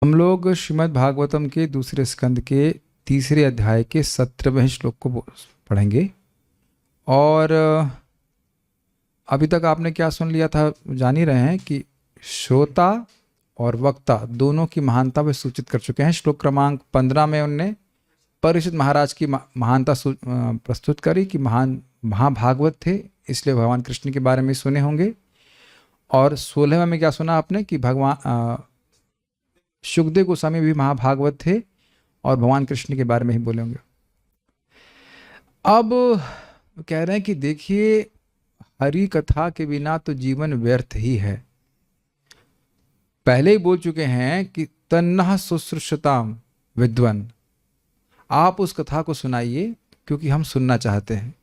हम लोग श्रीमद् भागवतम के दूसरे स्कंद के तीसरे अध्याय के 17वें श्लोक को पढ़ेंगे। और अभी तक आपने क्या सुन लिया था, जान ही रहे हैं कि श्रोता और वक्ता दोनों की महानता वे सूचित कर चुके हैं। श्लोक क्रमांक 15 में उनने परीक्षित महाराज की महानता प्रस्तुत करी कि महाभागवत थे, इसलिए भगवान कृष्ण के बारे में सुने होंगे। और 16वें में क्या सुना आपने कि भगवान सुखदेव गोस्वामी भी महाभागवत थे और भगवान कृष्ण के बारे में ही बोले होंगे। अब कह रहे हैं कि देखिए, हरि कथा के बिना तो जीवन व्यर्थ ही है। पहले ही बोल चुके हैं कि तन्नः शुश्रूषताम विद्वन, आप उस कथा को सुनाइए क्योंकि हम सुनना चाहते हैं।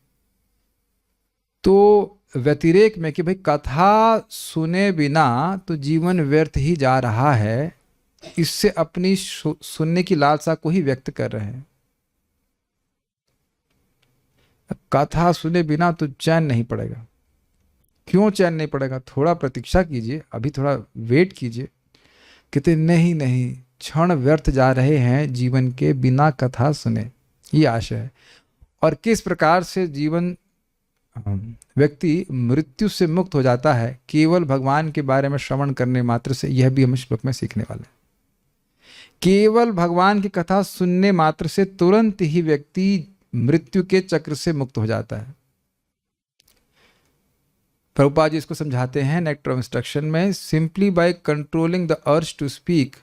तो व्यतिरेक में कि भाई कथा सुने बिना तो जीवन व्यर्थ ही जा रहा है, इससे अपनी सुनने की लालसा को ही व्यक्त कर रहे हैं। कथा सुने बिना तो चैन नहीं पड़ेगा। क्यों चैन नहीं पड़ेगा? थोड़ा प्रतीक्षा कीजिए, अभी थोड़ा वेट कीजिए। कहते नहीं नहीं, क्षण व्यर्थ जा रहे हैं जीवन के बिना कथा सुने, ये आशा है। और किस प्रकार से जीवन व्यक्ति मृत्यु से मुक्त हो जाता है केवल भगवान के बारे में श्रवण करने मात्र से, यह भी हम श्लोक में सीखने वाले हैं। केवल भगवान की कथा सुनने मात्र से तुरंत ही व्यक्ति मृत्यु के चक्र से मुक्त हो जाता है। प्रभुपाद जी इसको समझाते हैं नेक्टर ऑफ इंस्ट्रक्शन में, simply by controlling the urge to speak,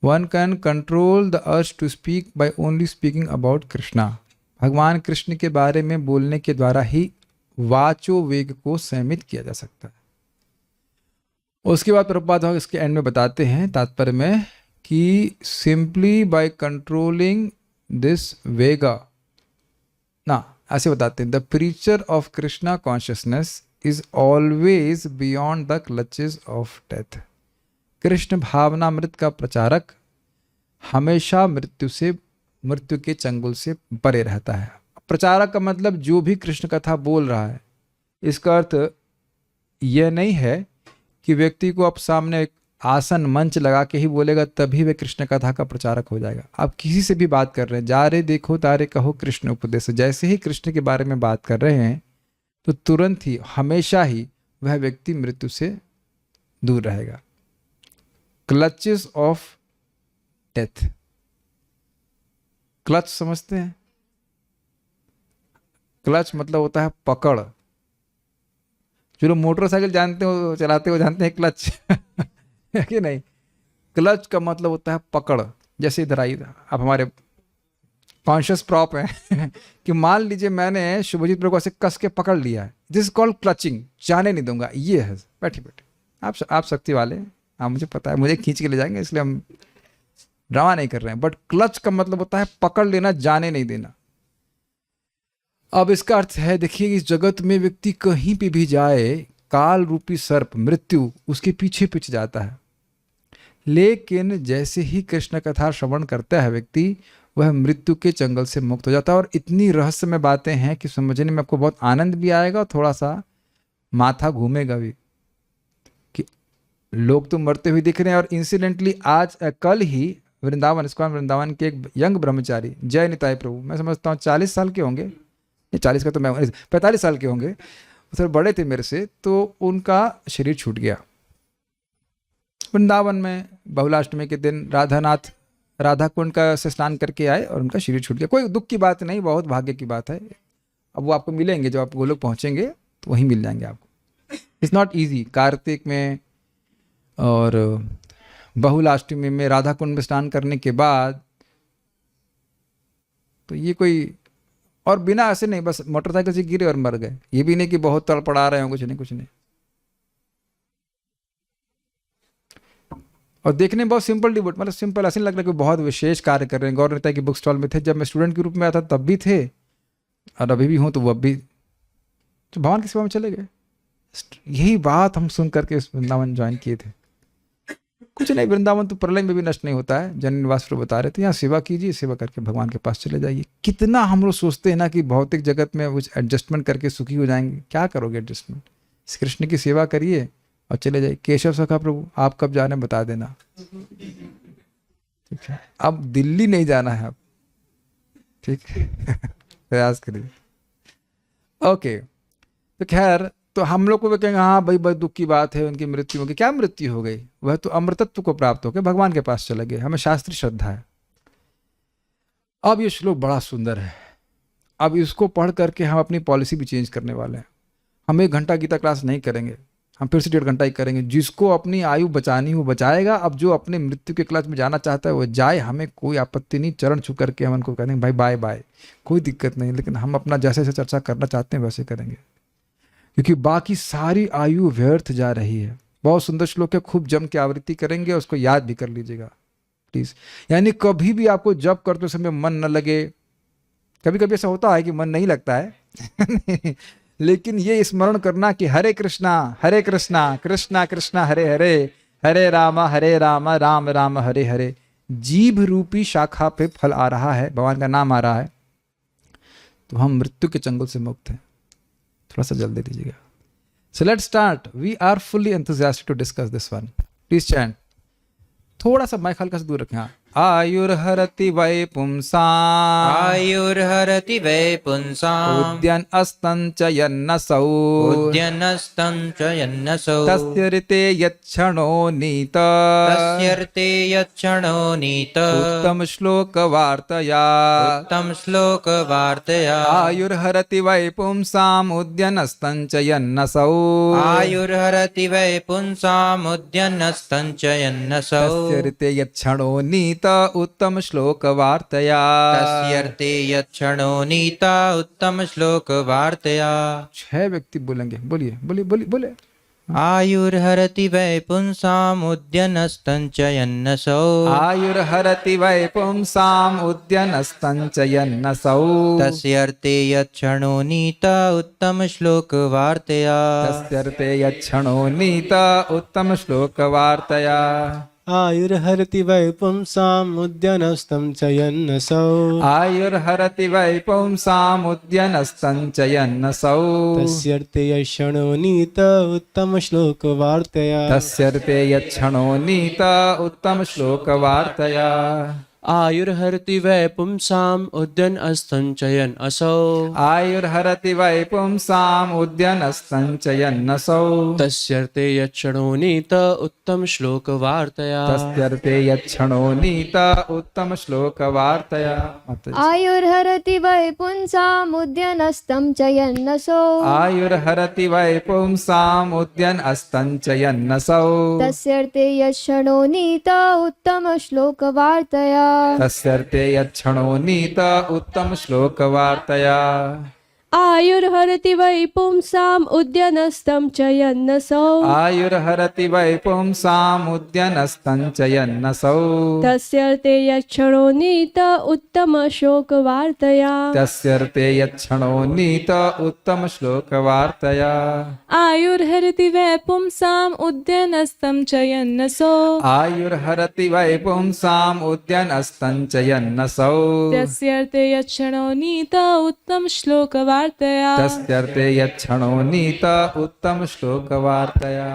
one can control the urge to speak by only speaking about Krishna. भगवान कृष्ण के बारे में बोलने के द्वारा ही वाचो वेग को संयमित किया जा सकता है। उसके बाद प्रभुपाद इसके एंड में बताते हैं तात्पर्य में कि सिंपली बाय कंट्रोलिंग दिस वेगा ना, ऐसे बताते हैं, the preacher of Krishna consciousness is always beyond the clutches of death. Krishna भावनामृत का प्रचारक हमेशा मृत्यु के चंगुल से परे रहता है। प्रचारक का मतलब जो भी कृष्ण कथा बोल रहा है। इसका अर्थ यह नहीं है कि व्यक्ति को आप सामने एक आसन मंच लगा के ही बोलेगा तभी वे कृष्ण कथा का प्रचारक हो जाएगा। आप किसी से भी बात कर रहे हैं, जा रे देखो तारे कहो कृष्ण उपदेश, जैसे ही कृष्ण के बारे में बात कर रहे हैं तो तुरंत ही हमेशा ही वह व्यक्ति मृत्यु से दूर रहेगा। क्लचेस ऑफ डेथ, क्लच समझते हैं? क्लच मतलब होता है पकड़। जो लोग मोटरसाइकिल जानते हो, चलाते हो, जानते हैं क्लच है कि नहीं? क्लच का मतलब होता है पकड़। जैसे इधर आई, आप हमारे कॉन्शियस प्रॉप है कि मान लीजिए मैंने शुभजीत प्रभु को ऐसे कस के पकड़ लिया है, दिस इज कॉल्ड क्लचिंग, जाने नहीं दूंगा। ये है, बैठे बैठे आप शक्ति वाले, हाँ मुझे पता है, मुझे खींच के ले जाएंगे इसलिए हम ड्रामा नहीं कर रहे हैं। बट क्लच का मतलब होता है पकड़ लेना, जाने नहीं देना। अब इसका अर्थ है, देखिए इस जगत में व्यक्ति कहीं पे भी जाए, काल रूपी सर्प मृत्यु उसके पीछे पीछे जाता है। लेकिन जैसे ही कृष्ण कथा श्रवण करता है व्यक्ति, वह मृत्यु के चंगल से मुक्त हो जाता है। और इतनी रहस्यमय बातें हैं कि समझने में आपको बहुत आनंद भी आएगा और थोड़ा सा माथा घूमेगा भी कि लोग तो मरते हुए दिख रहे हैं। और इंसिडेंटली आज कल ही वृंदावन, इस्कॉन वृंदावन के एक यंग ब्रह्मचारी जय निताई प्रभु, मैं समझता हूँ 40 साल के होंगे, 40 का तो मैं 45 साल के होंगे, थोड़े बड़े थे मेरे से, तो उनका शरीर छूट गया वृंदावन में। बहुलाष्टमी के दिन राधा कुंड का से स्नान करके आए और उनका शरीर छूट गया। कोई दुख की बात नहीं, बहुत भाग्य की बात है। अब वो आपको मिलेंगे, जब आप गोलोक पहुंचेंगे तो वहीं मिल जाएंगे आपको। It's not easy. कार्तिक में और बहुलाष्टमी में राधा कुंड में स्नान करने के बाद तो ये कोई, और बिना ऐसे नहीं बस मोटरसाइकिल से गिरे और मर गए, ये भी नहीं कि बहुत तड़पड़ा रहे हो, कुछ नहीं। और देखने में बहुत सिंपल डिबोट, मतलब सिंपल, ऐसे लग रहा है कि बहुत विशेष कार्य कर रहे हैं। गौर नेता की बुक स्टॉल में थे, जब मैं स्टूडेंट के रूप में आता तब भी थे, और अभी भी हूँ तो वो अब भी तो भगवान की सेवा में चले गए। यही बात हम सुन करके वृंदावन ज्वाइन किए थे। कुछ नहीं, वृंदावन तो प्रलय में भी नष्ट नहीं होता है। जन निवास प्रभु बता रहे थे, यहाँ सेवा कीजिए, सेवा करके भगवान के पास चले जाइए। कितना हम लोग सोचते हैं ना कि भौतिक जगत में कुछ एडजस्टमेंट करके सुखी हो जाएंगे। क्या करोगे एडजस्टमेंट? कृष्ण की सेवा करिए और चले जाइए। केशव सखा प्रभु आप कब जा रहे हैं बता देना, ठीक है। अब दिल्ली नहीं जाना है अब, ठीक है। प्रयास करिए। ओके, तो खैर, तो हम लोग को भी कहेंगे हाँ भाई बहुत दुख की बात है, उनकी मृत्यु हो गई। क्या मृत्यु हो गई? वह तो अमृतत्व को प्राप्त होकर भगवान के पास चले गए। हमें शास्त्रीय श्रद्धा है। अब ये श्लोक बड़ा सुंदर है। अब इसको पढ़ करके हम अपनी पॉलिसी भी चेंज करने वाले हैं। हम 1 घंटा गीता क्लास नहीं करेंगे, हम फिर से 1.5 घंटा ही करेंगे। जिसको अपनी आयु बचानी हो बचाएगा। अब जो अपने मृत्यु के क्लच में जाना चाहता है वो जाए, हमें कोई आपत्ति नहीं। चरण छू करके हम उनको कहेंगे भाई बाय बाय, कोई दिक्कत नहीं। लेकिन हम अपना जैसे जैसे चर्चा करना चाहते हैं वैसे करेंगे, क्योंकि बाकी सारी आयु व्यर्थ जा रही है। बहुत सुंदर श्लोक है, खूब जम के आवृत्ति करेंगे, उसको याद भी कर लीजिएगा प्लीज। यानी कभी भी आपको जप करते समय मन न लगे, कभी कभी ऐसा होता है कि मन नहीं लगता है लेकिन ये स्मरण करना कि हरे कृष्णा कृष्णा कृष्णा हरे हरे, हरे राम राम राम हरे हरे। जीभ रूपी शाखा पे फल आ रहा है, भगवान का नाम आ रहा है, तो हम मृत्यु के चंगुल से मुक्त हैं। थोड़ा सा जल्दी दीजिएगा। So let's start. We are fully enthusiastic to discuss this one. Please chant. थोड़ा सा माइक हल्का से दूर रखें। हाँ। आयुर्हरति वै पुंसाम्, आयुर्हरति वै पुंसाम्, उद्यन अस्तं च यन्नसौ, उद्यनस्तं च यन्नसौ, तस्य ऋते यच्छणो नीत, तस्यर्थे यच्छणो नीत, उत्तम श्लोक वार्तया, उत्तम श्लोक वार्तया। आयुर्हरति वै पुंसाम् उद्यनस्तं च यन्नसौ, आयुर्हरति वै पुंसाम् उद्यनस्तं च यन्नसौ, तस्य ऋते यच्छणो नीत, उत्तम श्लोक वार्तया, तस्यर्थे यच्छणो नीत, उत्तम श्लोक वार्तया। 6 व्यक्ति बोलेंगे। बोलिए बोलिए बोलिए बोले। आयुर्हरति वै पुंसाम् उद्यनस्तं च यन्नसौ, आयुर्हरति वै पुंसाम् उद्यनस्तं च यन्नसौ, तस्यर्थे यच्छणो नीत, उत्तम श्लोक वार्तया, तस्यर्थे यच्छणो नीत, उत्तम श्लोक वार्तया। आयुर्हरति वै पुंसाम् उद्यनस्तं च यन्नसौ, आयुर्हरति वै पुंसाम् उद्यनस्तं च यन्नसौ, तस्यर्थे यक्षणो नीत, उत्तम श्लोक वार्तया, तस्यर्थे यच्छणो नीत, उत्तम श्लोक वार्तया। आयुर्हरति वै पुंसाम् उद्यनस्तं च यन्नसौ, आयुर्हरति वै पुंसाम् उद्यनस्तं च यन्नसौ, तस्यर्थे यच्छणो नीत, उत्तम श्लोक वार्तया, तस्यर्थे यच्छणो नीत, उत्तम श्लोक वार्तया। आयुर्हरति वै पुंसाम् उद्यनस्तं च यन्नसौ, आयुर्हरति वै पुंसाम् उद्यनस्तं च यन्नसौ, तस्यर्थे यक्षणो नीत, उत्तम श्लोक वार्तया, तस्यर्थे यच्छणो नीत, उत्तम श्लोक वार्तया। आयुर्हरति वै पुंसाम् उद्यनस्तं च यन्नसौ, आयुर्हरति वै पुंसाम् उद्यनस्तं च यन्नसौ, तस्यर्थे यक्षणो नीत, उत्तम श्लोक वार्तया, तस्यर्थे यच्छणो नीत, उत्तम श्लोक वार्तया। आयुर्हरति वै पुंसाम् उद्यनस्तं च यन्नसौ, आयुर्हरति वै पुंसाम् उद्यनस्तं च यन्नसौ, तस्यर्थे यक्षणो नीत, उत्तम श्लोक वार्तया, तस्यर्थे यच्छणो नीत, उत्तम श्लोक वार्तया।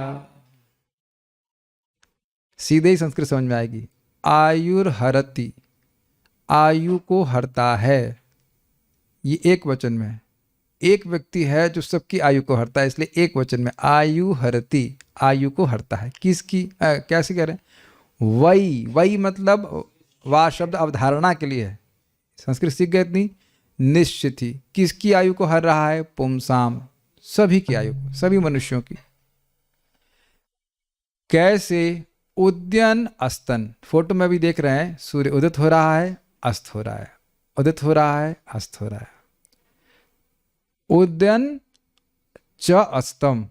सीधे ही संस्कृत समझ में आएगी। आयुर्हरति, आयु को हरता है, ये एक वचन में है। एक व्यक्ति है जो सबकी आयु को हरता है, इसलिए एक वचन में आयु हरति, आयु को हरता है। किसकी? कैसे कह रहे हैं? वही, वही मतलब वाह शब्द अवधारणा के लिए है। संस्कृत सीख गए इतनी? निश्चित ही किसकी आयु को हर रहा है? पुंसाम, सभी की आयु को, सभी मनुष्यों की। कैसे? उद्यन अस्तन, फोटो में भी देख रहे हैं, सूर्य उदित हो रहा है, अस्त हो रहा है, उदित हो रहा है, अस्त हो रहा है। उद्यन च अस्तम,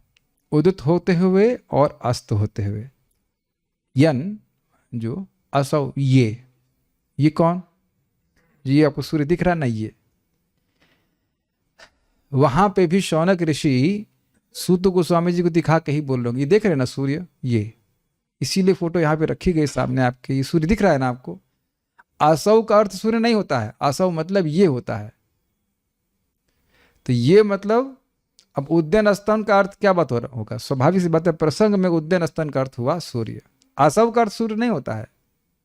उदित होते हुए और अस्त होते हुए। यन जो, असौ ये कौन? ये आपको सूर्य दिख रहा ना, ये वहां पे भी शौनक ऋषि सूत गोस्वामी जी को दिखा के ही बोल रहे होंगे, ये देख रहे हैं ना सूर्य, ये इसीलिए फोटो यहाँ पे रखी गई सामने आपके। ये सूर्य दिख रहा है ना आपको? असौ का अर्थ सूर्य नहीं होता है, असौ मतलब ये होता है। तो ये मतलब अब उद्यन स्तन का अर्थ क्या बात हो रहा होगा? स्वाभाविक सी बात है, प्रसंग में उद्यन स्तन का अर्थ हुआ सूर्य। असव का अर्थ सूर्य नहीं होता है।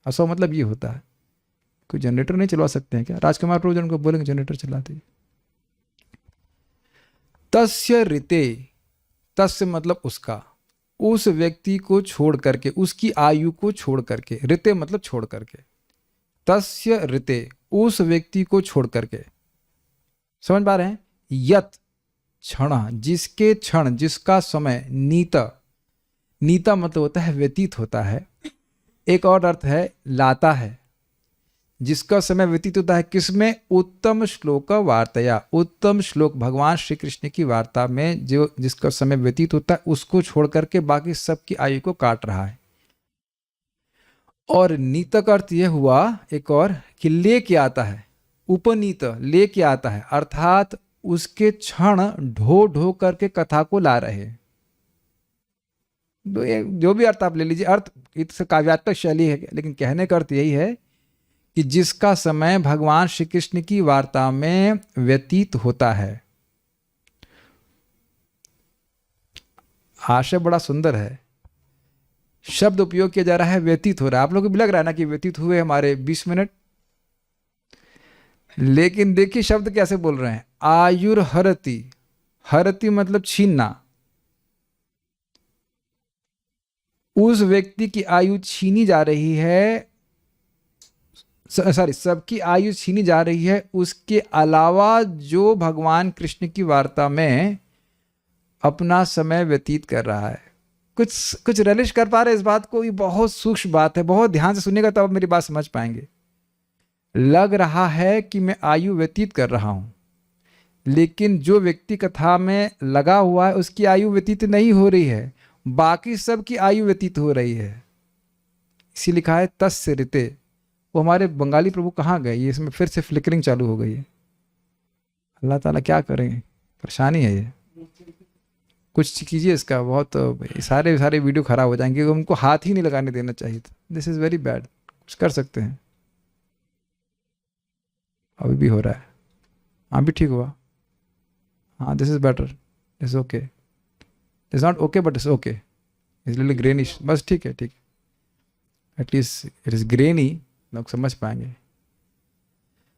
असव मतलब ये होता है। कोई जनरेटर नहीं चलवा सकते हैं क्या? राजकुमार प्रभु जन को बोलेंगे जनरेटर चला दीजिए। तस्य ऋते, तस्य मतलब उसका, उस व्यक्ति को छोड़ करके, उसकी आयु को छोड़ करके, ऋते मतलब छोड़ करके, तस्य ऋते उस व्यक्ति को छोड़ करके। समझ पा रहे हैं? यत क्षण, जिसके क्षण, जिसका समय, नीता, नीता मतलब होता है व्यतीत होता है। एक और अर्थ है लाता है, जिसका समय व्यतीत होता है किसमें? उत्तम श्लोक वार्ताया, उत्तम श्लोक भगवान श्री कृष्ण की वार्ता में जो जिसका समय व्यतीत होता है उसको छोड़ करके बाकी सबकी आयु को काट रहा है। और नीत का अर्थ यह हुआ एक और कि लेके आता है, उपनीत लेके आता है, अर्थात उसके क्षण ढो ढो करके कथा को ला रहे हैं। तो ये जो भी अर्थ आप ले लीजिए, अर्थ इससे काव्यात्मक शैली है, लेकिन कहने का अर्थ यही है कि जिसका समय भगवान श्री कृष्ण की वार्ता में व्यतीत होता है। आशय बड़ा सुंदर है, शब्द उपयोग किया जा रहा है व्यतीत हो रहा है। आप लोगों को भी लग रहा है ना कि व्यतीत हुए हमारे 20 मिनट, लेकिन देखिए शब्द कैसे बोल रहे हैं, आयुर हरति, हरति मतलब छीनना, उस व्यक्ति की आयु छीनी जा रही है, सॉरी सबकी आयु छीनी जा रही है, उसके अलावा जो भगवान कृष्ण की वार्ता में अपना समय व्यतीत कर रहा है। कुछ रिलिश कर पा रहे इस बात को? ये बहुत सूक्ष्म बात है, बहुत ध्यान से सुनिएगा तब आप मेरी बात समझ पाएंगे। लग रहा है कि मैं आयु व्यतीत कर रहा हूं, लेकिन जो व्यक्ति कथा में लगा हुआ है उसकी आयु व्यतीत नहीं हो रही है, बाकी सब की आयु व्यतीत हो रही है। इसी लिखा है तस्य ऋते। वो हमारे बंगाली प्रभु कहाँ गए? ये इसमें फिर से फ्लिकरिंग चालू हो गई है। अल्लाह ताला क्या करें, परेशानी है ये, कुछ कीजिए इसका। बहुत सारे वीडियो खराब हो जाएंगे, उनको हाथ ही नहीं लगाने देना चाहिए था। This is very bad. कुछ कर सकते हैं, अभी भी हो रहा है। हाँ भी ठीक हुआ, हाँ this is better, this okay, this not okay but it's okay, it's little greenish, बस ठीक है, ठीक है, एटलीस्ट इट इज़ ग्रेनी, लोग समझ पाएंगे।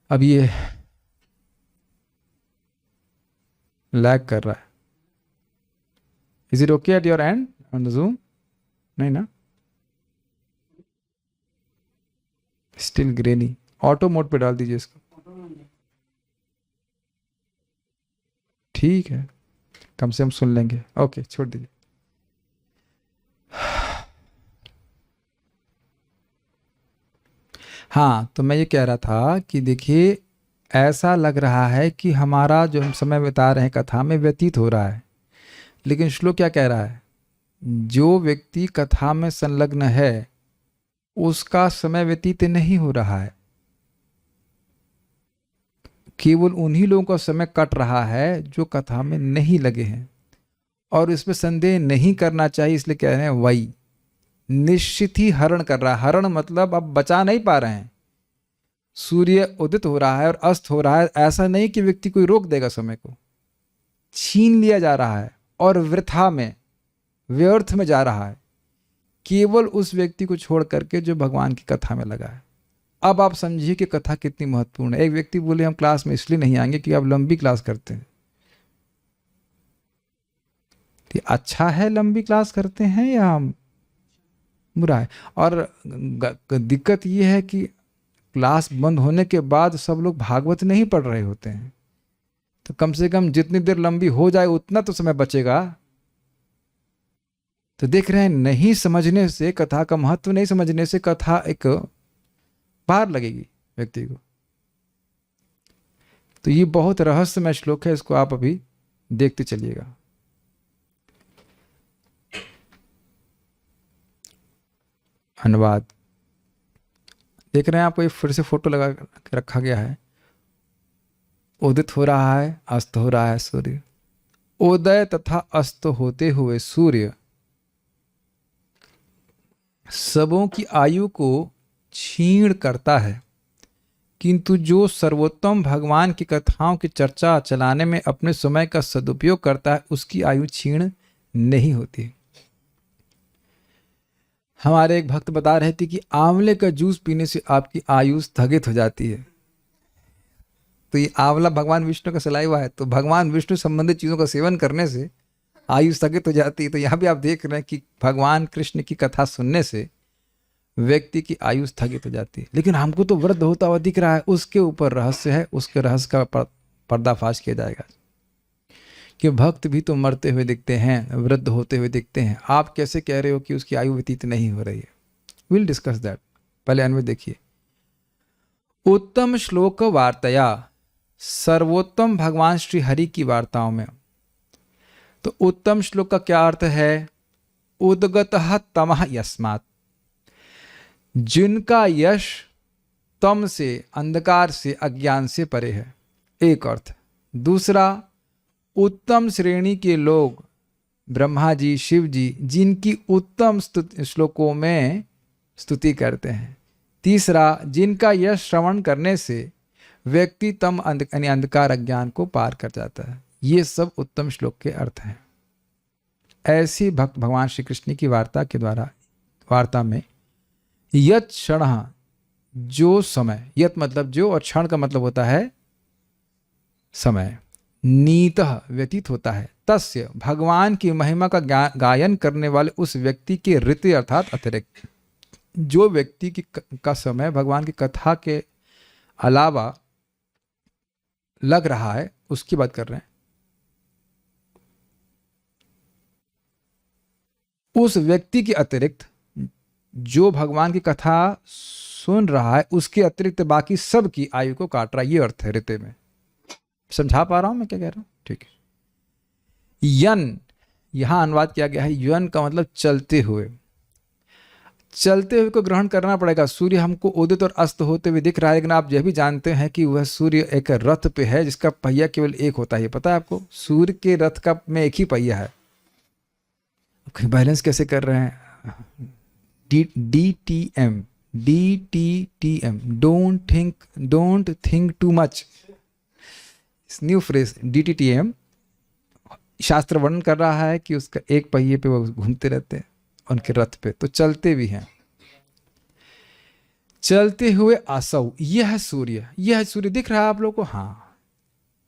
अब ये लैग कर रहा है। Is it okay at your and on the zoom? नहीं ना, स्टिल ग्रेनी। ऑटो मोड पे डाल दीजिए इसको, ठीक है, कम से कम सुन लेंगे। ओके छोड़ दीजिए। हाँ, तो मैं ये कह रहा था कि देखिए ऐसा लग रहा है कि हमारा जो हम समय बिता रहे हैं कथा में व्यतीत हो रहा है, लेकिन श्लोक क्या कह रहा है? जो व्यक्ति कथा में संलग्न है उसका समय व्यतीत नहीं हो रहा है, केवल उन्हीं लोगों का समय कट रहा है जो कथा में नहीं लगे हैं। और इसमें संदेह नहीं करना चाहिए, इसलिए कह रहे हैं वही निश्चित ही हरण कर रहा है। हरण मतलब अब बचा नहीं पा रहे हैं। सूर्य उदित हो रहा है और अस्त हो रहा है, ऐसा नहीं कि व्यक्ति कोई रोक देगा समय को, छीन लिया जा रहा है और वृथा में, व्यर्थ में जा रहा है, केवल उस व्यक्ति को छोड़ करके जो भगवान की कथा में लगा है। अब आप समझिए कि कथा कितनी महत्वपूर्ण है। एक व्यक्ति बोले हम क्लास में इसलिए नहीं आएंगे कि आप लंबी क्लास करते हैं। तो अच्छा है लंबी क्लास करते हैं या बुरा है? और दिक्कत ये है कि क्लास बंद होने के बाद सब लोग भागवत नहीं पढ़ रहे होते हैं, तो कम से कम जितनी देर लंबी हो जाए उतना तो समय बचेगा। तो देख रहे हैं, नहीं समझने से, कथा का महत्व नहीं समझने से कथा एक बाहर लगेगी व्यक्ति को। तो ये बहुत रहस्यमय श्लोक है, इसको आप अभी देखते चलिएगा। अनुवाद देख रहे हैं आपको, ये फिर से फोटो लगा के रखा गया है। उदित हो रहा है, अस्त हो रहा है सूर्य। उदय तथा अस्त होते हुए सूर्य सबों की आयु को क्षीण करता है। किंतु जो सर्वोत्तम भगवान की कथाओं की चर्चा चलाने में अपने समय का सदुपयोग करता है उसकी आयु क्षीण नहीं होती। हमारे एक भक्त बता रहे थे कि आंवले का जूस पीने से आपकी आयु स्थगित हो जाती है। तो ये आंवला भगवान विष्णु का सलाया हुआ है, तो भगवान विष्णु संबंधित चीज़ों का सेवन करने से आयु स्थगित हो जाती है। तो यहाँ भी आप देख रहे हैं कि भगवान कृष्ण की कथा सुनने से व्यक्ति की आयु स्थगित हो जाती है। लेकिन हमको तो वृद्ध होता हुआ दिख रहा है, उसके ऊपर रहस्य है, उसके रहस्य का पर्दाफाश किया जाएगा कि भक्त भी तो मरते हुए दिखते हैं, वृद्ध होते हुए दिखते हैं, आप कैसे कह रहे हो कि उसकी आयु व्यतीत नहीं हो रही है। Will discuss that. पहले अन्वय देखिए। उत्तम श्लोक वार्तया, सर्वोत्तम भगवान श्री हरि की वार्ताओं में। तो उत्तम श्लोक का क्या अर्थ है? उद्गतः तमः यस्मात्, जिनका यश तम से, अंधकार से, अज्ञान से परे है, एक अर्थ। दूसरा, उत्तम श्रेणी के लोग, ब्रह्मा जी, शिव जी, जिनकी उत्तम श्लोकों में स्तुति करते हैं। तीसरा, जिनका यश श्रवण करने से व्यक्ति तम यानी अंधकार अज्ञान को पार कर जाता है। ये सब उत्तम श्लोक के अर्थ हैं। ऐसी भक्त भगवान श्री कृष्ण की वार्ता में यत क्षण, जो समय, यत मतलब जो और क्षण का मतलब होता है समय, नीतः व्यतीत होता है, तस्य भगवान की महिमा का गायन करने वाले उस व्यक्ति के ऋतु अर्थात अतिरिक्त, जो व्यक्ति का समय भगवान की कथा के अलावा लग रहा है उसकी बात कर रहे हैं। उस व्यक्ति के अतिरिक्त जो भगवान की कथा सुन रहा है उसके अतिरिक्त बाकी सब की आयु को काट रहा है। ये अर्थ है ऋते में। समझा पा रहा हूं मैं क्या कह रहा हूं? ठीक है। यन यहां अनुवाद किया गया है। यन का मतलब चलते हुए। चलते हुए को ग्रहण करना पड़ेगा। सूर्य हमको उदित और अस्त होते हुए दिख रहा है, लेकिन आप यह भी जानते हैं कि वह सूर्य एक रथ पे है जिसका पहिया केवल एक होता है। पता है आपको? सूर्य के रथ का में एक ही पहिया है। बैलेंस कैसे कर रहे हैं? DTM, don't think too much. New phrase DTTM शास्त्र वर्णन कर रहा है कि उसका एक पहिए पे वो घूमते रहते हैं उनके रथ पे, तो चलते भी हैं। चलते हुए असौ, यह सूर्य दिख रहा है आप लोग को? हाँ।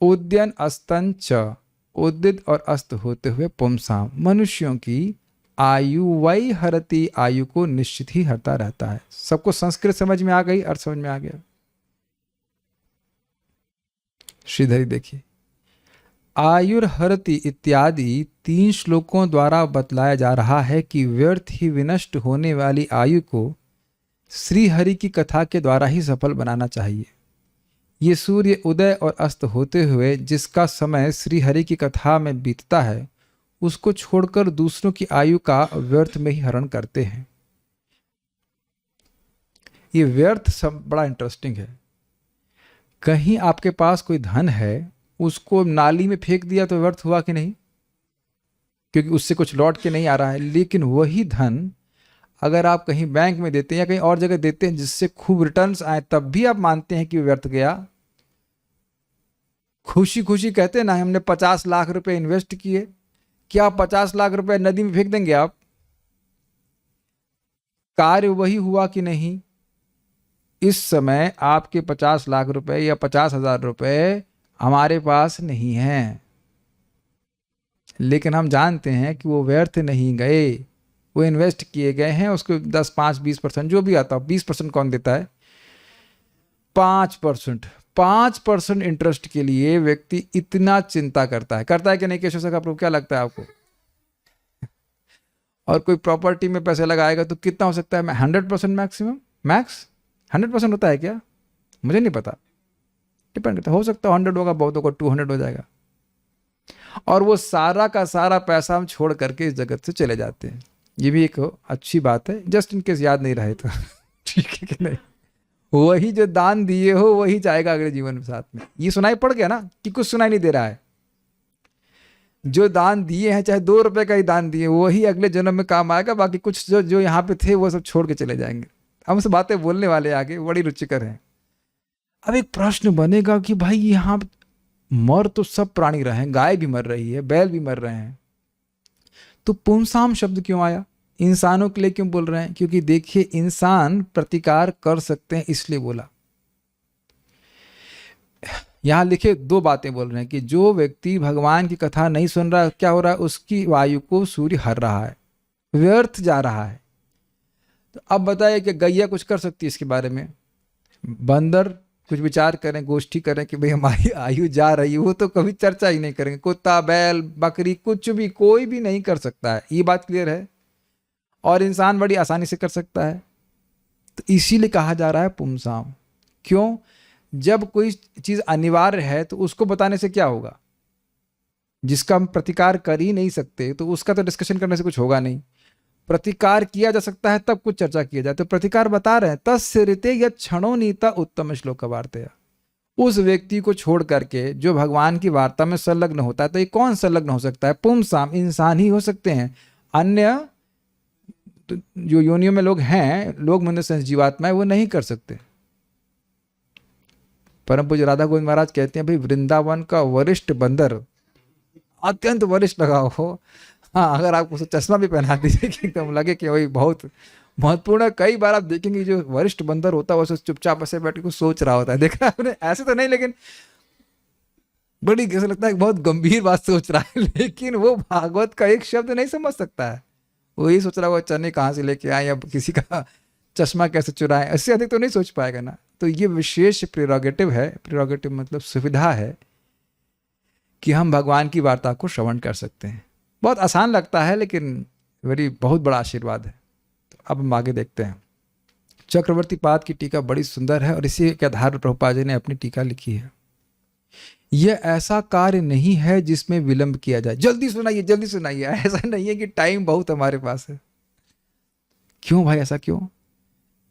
उद्यन अस्तन च, उदित और अस्त होते हुए पुंसाम, मनुष्यों की आयु वही हरती, आयु को निश्चित ही हरता रहता है। सबको संस्कृत समझ में आ गई? अर्थ समझ में आ गया? श्रीधरी देखिए, आयुर हरति इत्यादि 3 श्लोकों द्वारा बतलाया जा रहा है कि व्यर्थ ही विनष्ट होने वाली आयु को श्री हरि की कथा के द्वारा ही सफल बनाना चाहिए। ये सूर्य उदय और अस्त होते हुए जिसका समय श्री हरि की कथा में बीतता है, उसको छोड़कर दूसरों की आयु का व्यर्थ में ही हरण करते हैं। ये व्यर्थ सब बड़ा इंटरेस्टिंग है। कहीं आपके पास कोई धन है, उसको नाली में फेंक दिया तो व्यर्थ हुआ कि नहीं? क्योंकि उससे कुछ लौट के नहीं आ रहा है। लेकिन वही धन अगर आप कहीं बैंक में देते हैं या कहीं और जगह देते हैं जिससे खूब रिटर्न्स आए, तब भी आप मानते हैं कि व्यर्थ गया। खुशी खुशी कहते हैं ना, हमने 50 लाख रुपए इन्वेस्ट किए। क्या 50 लाख रुपए नदी में फेंक देंगे आप? कार्य वही हुआ कि नहीं? इस समय आपके 50 लाख रुपए या 50,000 रुपए हमारे पास नहीं हैं, लेकिन हम जानते हैं कि वो व्यर्थ नहीं गए, वो इन्वेस्ट किए गए हैं। उसको 10, 5, 20% जो भी आता हो, 20% कौन देता है? 5% इंटरेस्ट के लिए व्यक्ति इतना चिंता करता है कि नहीं? केशव सर आपको क्या लगता है आपको? और कोई प्रॉपर्टी में पैसे लगाएगा तो कितना हो सकता है? 100% मैक्सिमम, मैक्स 100% होता है क्या? मुझे नहीं पता, डिपेंड करता है। हो सकता है 100 होगा, बहुत होगा 200 हो जाएगा। और वो सारा का सारा पैसा हम छोड़ करके इस जगत से चले जाते हैं। ये भी एक अच्छी बात है, जस्ट इन केस याद नहीं रहे तो। ठीक है कि नहीं? वही जो दान दिए हो वही जाएगा अगले जीवन में साथ में। ये सुनाई पड़ गया ना कि कुछ सुनाई नहीं दे रहा है? जो दान दिए हैं, चाहे 2 रुपए का ही दान दिए, वही अगले जन्म में काम आएगा। बाकी कुछ जो यहाँ पे थे वो सब छोड़ के चले जाएंगे। हम उस बातें बोलने वाले आगे बड़ी रुचिकर हैं। अब एक प्रश्न बनेगा कि भाई यहाँ मर तो सब प्राणी रहे हैं, गाय भी मर रही है, बैल भी मर रहे हैं, तो पुंसाम शब्द क्यों आया? इंसानों के लिए क्यों बोल रहे हैं? क्योंकि देखिए इंसान प्रतिकार कर सकते हैं इसलिए बोला। यहां लिखे दो बातें बोल रहे हैं कि जो व्यक्ति भगवान की कथा नहीं सुन रहा, क्या हो रहा है? उसकी वायु को सूर्य हर रहा है, व्यर्थ जा रहा है। तो अब बताइए कि गैया कुछ कर सकती है इसके बारे में? बंदर कुछ विचार करें, गोष्ठी करें कि भाई हमारी आयु जा रही है, वो तो कभी चर्चा ही नहीं करेंगे। कुत्ता, बैल, बकरी, कुछ भी, कोई भी नहीं कर सकता है, ये बात क्लियर है। और इंसान बड़ी आसानी से कर सकता है। तो इसीलिए कहा जा रहा है पुंसाम। क्यों? जब कोई चीज अनिवार्य है तो उसको बताने से क्या होगा? जिसका हम प्रतिकार कर ही नहीं सकते तो उसका तो डिस्कशन करने से कुछ होगा नहीं। प्रतिकार किया जा सकता है तब कुछ चर्चा किया जाए। तो प्रतिकार बता रहे हैं, तस्य ऋते यत् क्षणो नीता उत्तम श्लोक वार्तया। उस व्यक्ति को छोड़ करके जो भगवान की वार्ता में संलग्न होता है, तो ये कौन संलग्न हो सकता है? पुंसाम, इंसान ही हो सकते हैं। अन्य जो योनियों में लोग हैं, लोग मनुष्य जीवात्मा है, वो नहीं कर सकते। परम पूज्य राधा गोविंद महाराज कहते हैं, भाई वृंदावन का वरिष्ठ बंदर, अत्यंत वरिष्ठ लगा हो, हाँ, अगर आप उसे चश्मा भी पहना दीजिए कि एकदम लगे कि वही बहुत महत्वपूर्ण है। कई बार आप देखेंगे जो वरिष्ठ बंदर होता है वो चुपचाप ऐसे बैठ के कुछ सोच रहा होता है। देखा आपने? ऐसे तो नहीं, लेकिन बड़ी कैसे लगता है बहुत गंभीर बात सोच रहा है, लेकिन वो भागवत का एक शब्द नहीं समझ सकता है। वो यही सोच रहा है वो चने कहाँ से लेके आए, या किसी का चश्मा कैसे चुराएं, इससे अधिक तो नहीं सोच पाएगा ना। तो ये विशेष प्रेरोगेटिव है। प्रेरोगेटिव मतलब सुविधा है कि हम भगवान की वार्ता को श्रवण कर सकते हैं। बहुत आसान लगता है लेकिन बहुत बड़ा आशीर्वाद है। तो अब हम आगे देखते हैं। चक्रवर्ती पाद की टीका बड़ी सुंदर है और इसी के आधार पर प्रभुपाद जी ने अपनी टीका लिखी है। यह ऐसा कार्य नहीं है जिसमें विलंब किया जाए। जल्दी सुनाइए, जल्दी सुनाइए, ऐसा नहीं है कि टाइम बहुत हमारे पास है। क्यों भाई, ऐसा क्यों?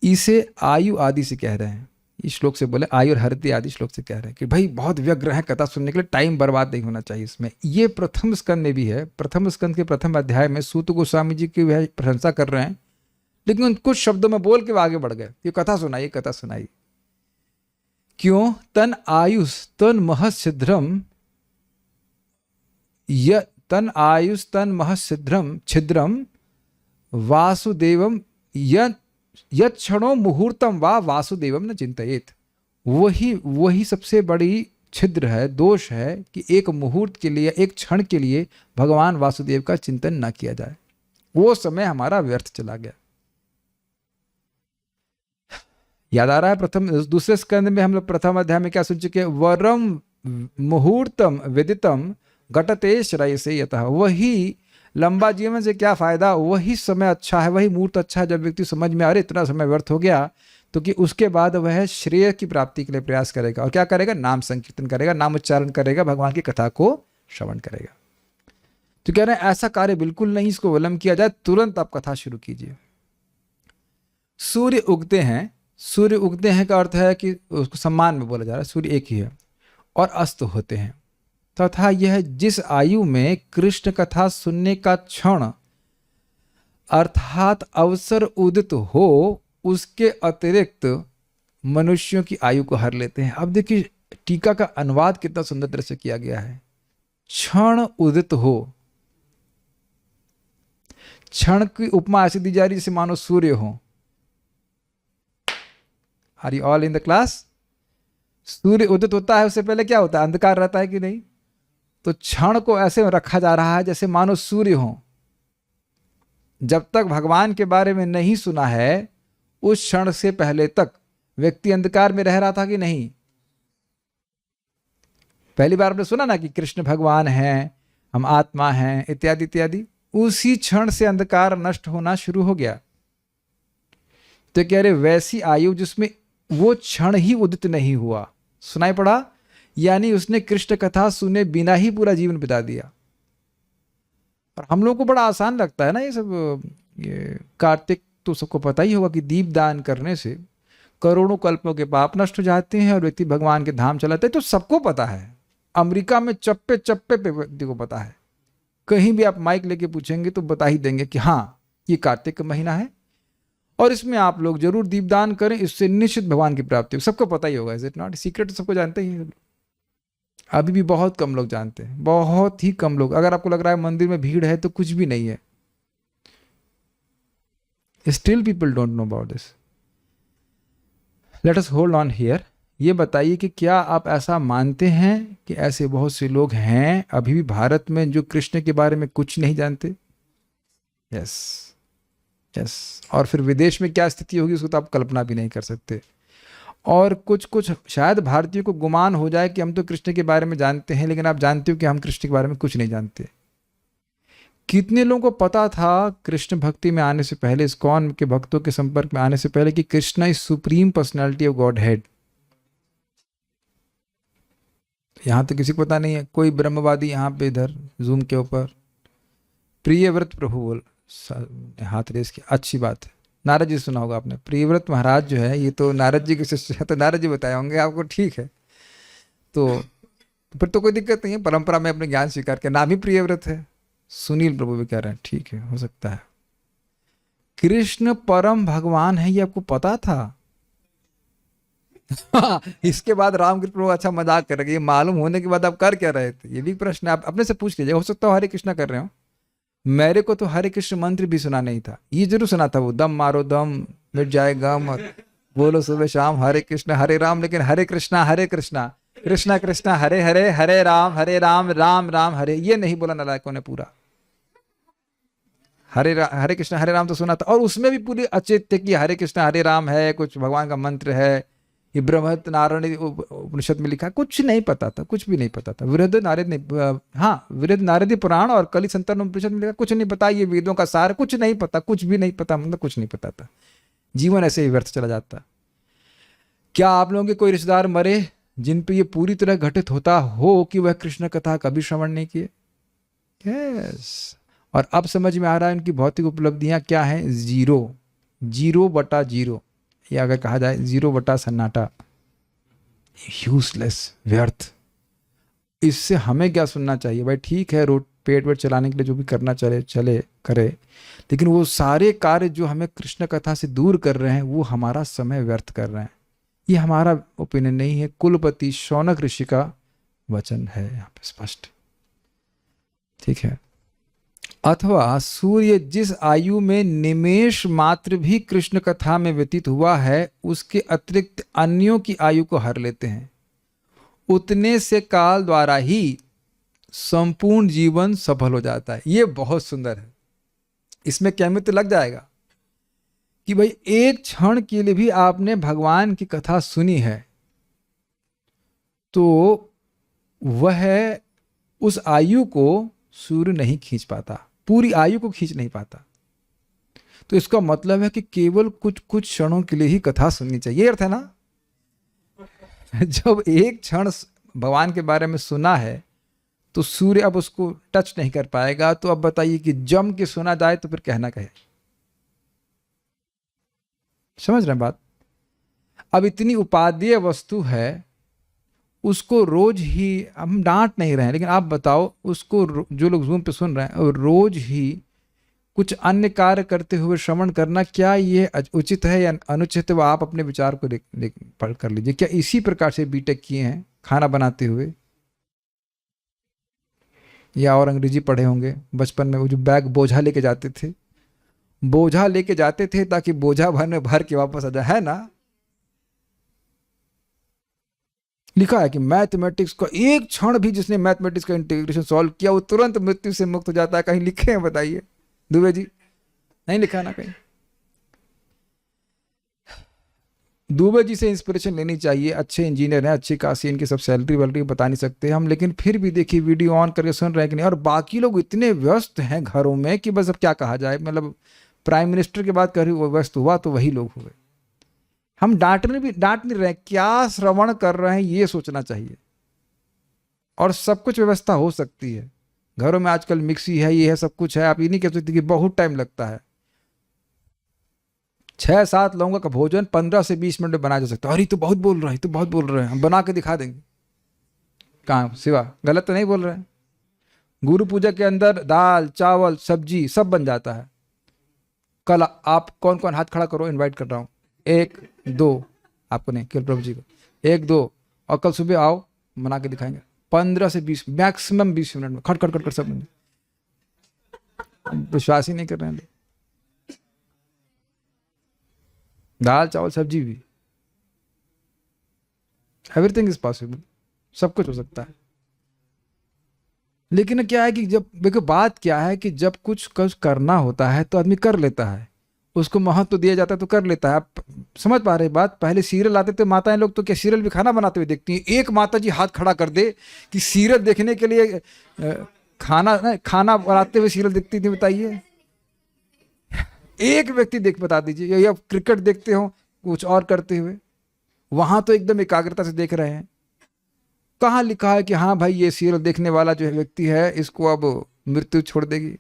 इसे आयु आदि से कह रहे हैं। इस श्लोक से बोले आयु और हरति आदि श्लोक से कह रहे हैं कि भाई बहुत व्यग्र है कथा सुनने के लिए, टाइम बर्बाद नहीं होना चाहिए इसमें। ये प्रथम स्कंद में भी है। प्रथम स्कंद के प्रथम अध्याय में सूत गोस्वामी जी की वह प्रशंसा कर रहे हैं, लेकिन उन कुछ शब्दों में बोल के वो आगे बढ़ गए, ये कथा सुनाइए, कथा सुनाइए। क्यों? तन आयुष तन महच्छिद्रम तन आयुष तन महच्छिद्रम छिद्रम वासुदेवम यत् क्षणो मुहूर्तम वा वासुदेवम न चिंतयेत। वही सबसे बड़ी छिद्र है, दोष है कि एक मुहूर्त के लिए, एक क्षण के लिए भगवान वासुदेव का चिंतन ना किया जाए। वो समय हमारा व्यर्थ चला गया। याद आ रहा है दूसरे स्कंद में हम लोग प्रथम अध्याय में क्या सुन चुके हैं? वरम मुहूर्तम विदितम घटते श्रेयसे यतः। वही लंबा जीवन से क्या फायदा, वही समय अच्छा है, वही मुहूर्त अच्छा है जब व्यक्ति समझ में आ रहे इतना समय व्यर्थ हो गया, तो कि उसके बाद वह श्रेय की प्राप्ति के लिए प्रयास करेगा। और क्या करेगा? नाम संकीर्तन करेगा, नाम उच्चारण करेगा, भगवान की कथा को श्रवण करेगा। तो कह रहे हैं ऐसा कार्य बिल्कुल नहीं, इसको विलंब किया जाए, तुरंत आप कथा शुरू कीजिए। सूर्य उगते हैं, सूर्य उगते हैं का अर्थ है कि उसको सम्मान में बोला जा रहा है, सूर्य एक ही है, और अस्त होते हैं। तथा यह जिस आयु में कृष्ण कथा सुनने का क्षण अर्थात अवसर उदित हो, उसके अतिरिक्त मनुष्यों की आयु को हर लेते हैं। अब देखिए टीका का अनुवाद कितना सुंदर तरह से किया गया है। क्षण उदित हो, क्षण की उपमा ऐसी दी जा रही जैसे मानो सूर्य हो। Are you all in the class? सूर्य उदित होता है, उससे पहले क्या होता है? अंधकार रहता है कि नहीं? तो क्षण को ऐसे रखा जा रहा है जैसे मानो सूर्य हो। जब तक भगवान के बारे में नहीं सुना है, उस क्षण से पहले तक व्यक्ति अंधकार में रह रहा था कि नहीं? पहली बार आपने सुना ना कि कृष्ण भगवान हैं, हम आत्मा हैं, इत्यादि इत्यादि। उसी क्षण से अंधकार नष्ट होना शुरू हो गया। तो कह रहे वैसी आयु जिसमें वो क्षण ही उदित नहीं हुआ, सुनाई पड़ा, यानी उसने कृष्ण कथा सुने बिना ही पूरा जीवन बिता दिया। और हम लोग को बड़ा आसान लगता है ना ये सब। ये कार्तिक तो सबको पता ही होगा कि दीप दान करने से करोड़ों कल्पों के पाप नष्ट हो जाते हैं और व्यक्ति भगवान के धाम चलाते हैं। तो सबको पता है, अमेरिका में चप्पे चप्पे पे व्यक्ति को पता है। कहीं भी आप माइक लेके पूछेंगे तो बता ही देंगे कि हाँ ये कार्तिक का महीना है। और इसमें आप लोग जरूर दीपदान करें, इससे निश्चित भगवान की प्राप्ति हो। सबको पता ही होगा, इज इट नॉट? सीक्रेट तो सबको जानते ही हैं। अभी भी बहुत कम लोग जानते हैं, बहुत ही कम लोग। अगर आपको लग रहा है मंदिर में भीड़ है तो कुछ भी नहीं है। Still people don't know about this. Let us hold on here. ये बताइए कि क्या आप ऐसा मानते हैं कि ऐसे बहुत से लोग हैं अभी भी भारत में जो कृष्ण के बारे में कुछ नहीं जानते? Yes yes. और फिर विदेश में क्या स्थिति होगी उसको तो आप कल्पना भी नहीं कर सकते। और कुछ कुछ शायद भारतीयों को गुमान हो जाए कि हम तो कृष्ण के बारे में जानते हैं, लेकिन आप जानते हो कि हम कृष्ण के बारे में कुछ नहीं जानते। कितने लोगों को पता था कृष्ण भक्ति में आने से पहले, इस्कॉन के भक्तों के संपर्क में आने से पहले, कि Krishna is supreme personality of God head? यहाँ तो किसी को पता नहीं है। कोई ब्रह्मवादी यहाँ पे इधर जूम के ऊपर प्रियव्रत प्रभु बोल हाथ रेस की, अच्छी बात है। नारद जी सुना होगा आपने, प्रियव्रत महाराज जो है ये तो नारद जी के शिष्य है, तो नारद जी बताए होंगे आपको, ठीक है। तो फिर तो कोई दिक्कत नहीं है, परंपरा में अपने ज्ञान स्वीकार के नाम ही प्रियव्रत है। सुनील प्रभु भी कह रहे हैं, ठीक है, हो सकता है। कृष्ण परम भगवान है, ये आपको पता था? इसके बाद रामकृष्ण प्रभु अच्छा मजाक कर रहे हैं, ये मालूम होने के बाद आप कर क्या रहे थे? ये भी प्रश्न आप अपने से पूछ लीजिए। हो सकता है हरे कृष्णा कर रहे हो। मेरे को तो हरे कृष्ण मंत्र भी सुना नहीं था। ये जरूर सुना था, वो दम मारो दम मिट जाए गम, और बोलो सुबह शाम हरे कृष्ण हरे राम, लेकिन हरे कृष्णा कृष्णा कृष्णा हरे हरे, हरे राम राम राम हरे, ये नहीं बोला नालायकों ने पूरा। हरे कृष्ण हरे राम तो सुना था, और उसमें भी पूरी अचेत थे कि हरे कृष्ण हरे राम है, कुछ भगवान का मंत्र है, ये बृहत नारायण उपनिषद में लिखा। कुछ नहीं पता था, कुछ भी नहीं पता था। वृहद नारदी पुराण और कलि संतन उपनिषद में लिखा, कुछ नहीं पता। ये वेदों का सार, कुछ नहीं पता, कुछ भी नहीं पता, मतलब कुछ नहीं पता था। जीवन ऐसे ही व्यर्थ चला जाता। क्या आप लोगों के कोई रिश्तेदार मरे जिन पे ये पूरी तरह घटित होता हो कि वह कृष्ण कथा कभी श्रवण नहीं किए? यस। और अब समझ में आ रहा है उनकी भौतिक उपलब्धियां क्या हैं। 0/0, या अगर कहा जाए 0 सन्नाटा, यूजलेस, व्यर्थ। इससे हमें क्या सुनना चाहिए? भाई ठीक है, रोड पेट वेट चलाने के लिए जो भी करना चले करे, लेकिन वो सारे कार्य जो हमें कृष्ण कथा से दूर कर रहे हैं वो हमारा समय व्यर्थ कर रहे हैं। ये हमारा ओपिनियन नहीं है, कुलपति शौनक ऋषि का वचन है यहाँ पे स्पष्ट, ठीक है। अथवा सूर्य जिस आयु में निमेष मात्र भी कृष्ण कथा में व्यतीत हुआ है उसके अतिरिक्त अन्यों की आयु को हर लेते हैं, उतने से काल द्वारा ही संपूर्ण जीवन सफल हो जाता है। ये बहुत सुंदर है। इसमें क्या मित्र लग जाएगा कि भाई एक क्षण के लिए भी आपने भगवान की कथा सुनी है तो वह उस आयु को सूर्य नहीं खींच पाता, पूरी आयु को खींच नहीं पाता। तो इसका मतलब है कि केवल कुछ कुछ क्षणों के लिए ही कथा सुननी चाहिए, अर्थ है ना। जब एक क्षण भगवान के बारे में सुना है तो सूर्य अब उसको टच नहीं कर पाएगा। तो अब बताइए कि जम के सुना जाए तो फिर कहना कहे। समझ रहे हैं बात? अब इतनी उपादेय वस्तु है, उसको रोज ही हम डांट नहीं रहे हैं, लेकिन आप बताओ उसको जो लोग जूम पे सुन रहे हैं और रोज ही कुछ अन्य कार्य करते हुए श्रवण करना, क्या ये उचित है या अनुचित है? वो आप अपने विचार को पढ़ कर लीजिए। क्या इसी प्रकार से बीटेक किए हैं खाना बनाते हुए, या और अंग्रेजी पढ़े होंगे बचपन में? वो जो बैग बोझा लेके जाते थे, बोझा लेके जाते थे ताकि बोझा भर के वापस आ जाए, है ना। लिखा है कि मैथमेटिक्स का एक क्षण भी जिसने मैथमेटिक्स का इंटीग्रेशन सॉल्व किया वो तुरंत मृत्यु से मुक्त हो जाता है। कहीं लिखे हैं बताइए दुबे जी? नहीं लिखा ना कहीं। दुबे जी से इंस्पिरेशन लेनी चाहिए, अच्छे इंजीनियर हैं, अच्छी खासी, इनकी सब सैलरी वैलरी बता नहीं सकते हम, लेकिन फिर भी देखिए वीडियो ऑन करके सुन रहे हैं कि नहीं। और बाकी लोग इतने व्यस्त हैं घरों में कि बस अब क्या कहा जाए। मतलब प्राइम मिनिस्टर के बाद कभी वो व्यस्त हुआ तो वही लोग हुए। हम डांट नहीं रहे, क्या श्रवण कर रहे हैं ये सोचना चाहिए। और सब कुछ व्यवस्था हो सकती है घरों में, आजकल मिक्सी है, ये है, सब कुछ है। आप ये नहीं कह सकते कि बहुत टाइम लगता है। 6-7 लोगों का भोजन 15 से 20 मिनट में बनाया जा सकता है। अरे तो बहुत बोल रहे हैं, तो बहुत बोल रहे हैं, हम बना के दिखा देंगे। कहाँ सिवा गलत तो नहीं बोल रहे हैं? गुरु पूजा के अंदर दाल चावल सब्जी सब बन जाता है। कल आप कौन कौन हाथ खड़ा करो, इनवाइट कर रहा हूँ, 1 2, आपको नहीं, केवल प्रभु जी को, 1 2, और कल सुबह आओ, बना के दिखाएंगे 15 से 20, मैक्सिमम 20 मिनट में खट खट खट कर सब बन। विश्वास ही नहीं कर रहे हैं लोग। दाल चावल सब्जी भी, एवरीथिंग इज पॉसिबल, सब कुछ हो सकता है। लेकिन क्या है कि जब देखो बात क्या है कि जब कुछ करना होता है तो आदमी कर लेता है, उसको महत्व तो दिया जाता है तो कर लेता है। आप समझ पा रहे बात? पहले सीरियल आते थे, माताएं लोग तो क्या सीरियल भी खाना बनाते हुए देखती हैं। एक माता जी हाथ खड़ा कर दे कि सीरियल देखने के लिए खाना बनाते हुए सीरियल देखती थी, बताइए। एक व्यक्ति देख, बता दीजिए, या क्रिकेट देखते हो कुछ और करते हुए, वहां तो एकदम एकाग्रता से देख रहे हैं। कहाँ लिखा है कि हाँ भाई ये सीरियल देखने वाला जो व्यक्ति है इसको अब मृत्यु छोड़ देगी?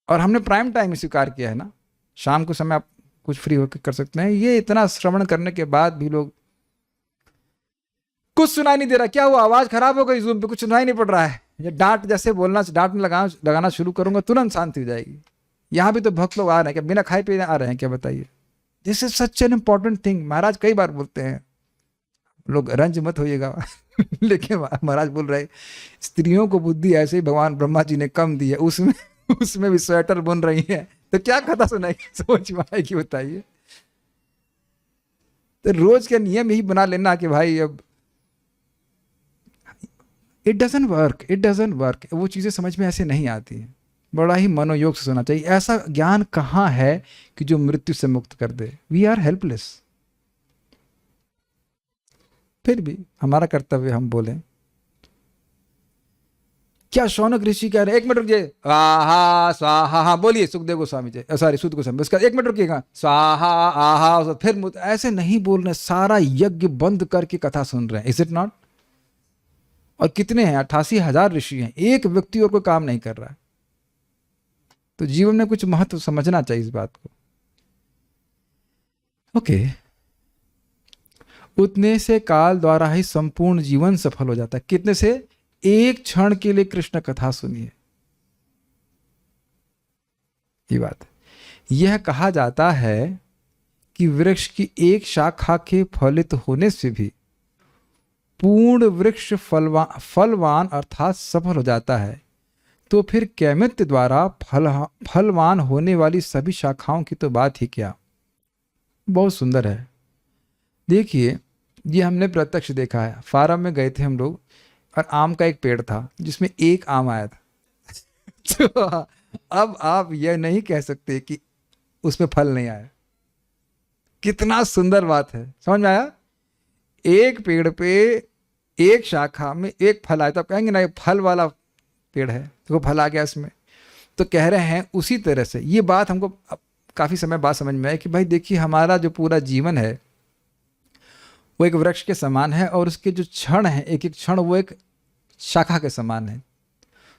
और हमने प्राइम टाइम स्वीकार किया है ना, शाम को समय आप कुछ फ्री होकर कर सकते हैं। ये इतना श्रवण करने के बाद भी लोग, कुछ सुनाई नहीं दे रहा। क्या हुआ, आवाज खराब हो गई जूम पे, कुछ सुनाई नहीं पड़ रहा है। ये डांट जैसे बोलना, डांट लगाना शुरू करूंगा तुरंत शांति हो जाएगी। यहाँ भी तो भक्त लोग आ रहे हैं, क्या बिना खाए पिए आ रहे हैं क्या, बताइए? This is such an important thing. महाराज कई बार बोलते हैं, लोग रंज मत होइएगा लेकिन महाराज बोल रहे स्त्रियों को बुद्धि ऐसे ही भगवान ब्रह्मा जी ने कम दी है, उसमें भी स्वेटर बुन रही है, तो क्या कथा सुनाएगी, सोच में आएगी, बताइए? तो रोज के नियम यही बना लेना कि भाई अब इट डजंट वर्क। वो चीजें समझ में ऐसे नहीं आती हैं। बड़ा ही मनोयोग से सुनना चाहिए। ऐसा ज्ञान कहाँ है कि जो मृत्यु से मुक्त कर दे? We are helpless. फिर भी हमारा कर्तव्य हम बोलें। क्या शौनक ऋषि कह रहे हैं, 1 मिनट रुकिए, आहा स्वाहा, हाँ बोलिए सुखदेव गोस्वामी जी, सॉरी सूत गोस्वामी, उसका 1 मिनट रुकिएगा, स्वाहा आहा, फिर ऐसे नहीं बोल रहे, सारा यज्ञ बंद करके कथा सुन रहे हैं। Is it not? और कितने हैं, 88,000 ऋषि हैं, एक व्यक्ति और कोई काम नहीं कर रहा है। तो जीवन में कुछ महत्व समझना चाहिए इस बात को। ओके, उतने से काल द्वारा ही संपूर्ण जीवन सफल हो जाता है। कितने से? एक क्षण के लिए कृष्ण कथा सुनिए। ये बात, यह कहा जाता है कि वृक्ष की एक शाखा के फलित होने से भी पूर्ण वृक्ष फलवान अर्थात सफल हो जाता है। तो फिर कैमित्य द्वारा फलवान होने वाली सभी शाखाओं की तो बात ही क्या। बहुत सुंदर है। देखिए, ये हमने प्रत्यक्ष देखा है। फार्म में गए थे हम लोग और आम का एक पेड़ था जिसमें एक आम आया था तो अब आप यह नहीं कह सकते कि उसमें फल नहीं आया। कितना सुंदर बात है, समझ में आया? एक पेड़ पे एक शाखा में एक फल आया, तो आप कहेंगे ना ये फल वाला पेड़ है, तो फल आ गया इसमें। तो कह रहे हैं उसी तरह से ये बात हमको काफी समय बाद समझ में आया कि भाई देखिए, हमारा जो पूरा जीवन है वो एक वृक्ष के समान है और उसके जो क्षण है, एक एक क्षण वो एक शाखा के समान है।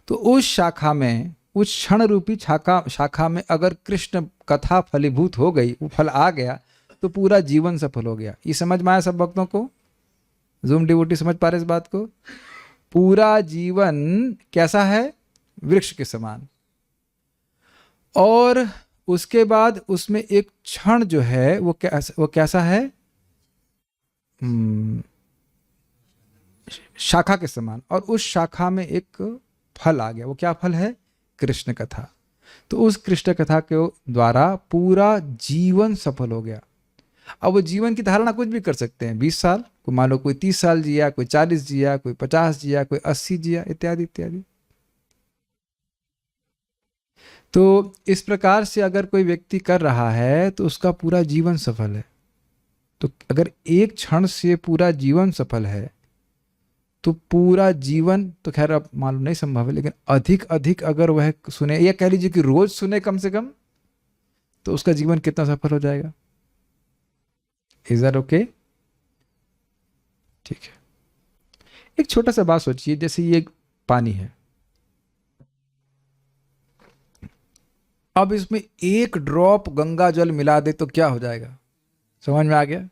तो उस शाखा में, उस क्षण रूपी शाखा में अगर कृष्ण कथा फलीभूत हो गई, वो फल आ गया, तो पूरा जीवन सफल हो गया। ये समझ में आया सब भक्तों को? जूम डिवोटी समझ पा रहे इस बात को? पूरा जीवन कैसा है? वृक्ष के समान। और उसके बाद उसमें एक क्षण जो है वो कैसा है? शाखा के समान। और उस शाखा में एक फल आ गया। वो क्या फल है? कृष्ण कथा। तो उस कृष्ण कथा के द्वारा पूरा जीवन सफल हो गया। अब वो जीवन की धारणा कुछ भी कर सकते हैं। 20 साल, कोई मान लो कोई 30 साल जिया, कोई 40 जिया, कोई 50 जिया, कोई 80 जिया, इत्यादि इत्यादि। तो इस प्रकार से अगर कोई व्यक्ति कर रहा है तो उसका पूरा जीवन सफल है। तो अगर एक क्षण से पूरा जीवन सफल है तो पूरा जीवन तो खैर अब मालूम नहीं संभव है, लेकिन अधिक अधिक अगर वह सुने, या कह लीजिए कि रोज सुने कम से कम, तो उसका जीवन कितना सफल हो जाएगा। Is that okay? ठीक है। एक छोटा सा बात सोचिए, जैसे ये पानी है, अब इसमें एक ड्रॉप गंगा जल मिला दे तो क्या हो जाएगा? समझ में आ गया?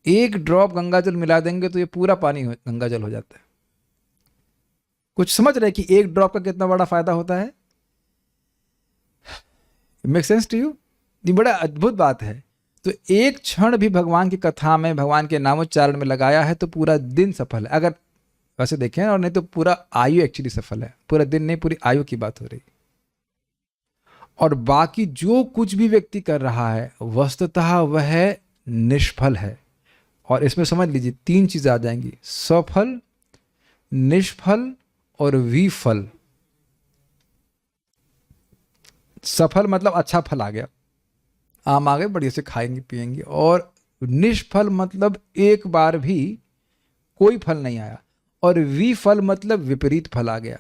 एक ड्रॉप गंगा जल मिला देंगे तो ये पूरा पानी गंगा जल हो जाता है। कुछ समझ रहे कि एक ड्रॉप का कितना बड़ा फायदा होता है? Make sense to you? ये बड़ा अद्भुत बात है। तो एक क्षण भी भगवान की कथा में, भगवान के नामोच्चारण में लगाया है तो पूरा दिन सफल है, अगर वैसे देखें, और नहीं तो पूरा आयु एक्चुअली सफल है। पूरा दिन नहीं, पूरी आयु की बात हो रही। और बाकी जो कुछ भी व्यक्ति कर रहा है वस्तुतः वह निष्फल है। और इसमें समझ लीजिए 3 चीजें आ जाएंगी, सफल, निष्फल और विफल। सफल मतलब अच्छा फल आ गया, आम आ गए, बढ़िया से खाएंगे पिएंगे। और निष्फल मतलब एक बार भी कोई फल नहीं आया। और विफल मतलब विपरीत फल आ गया।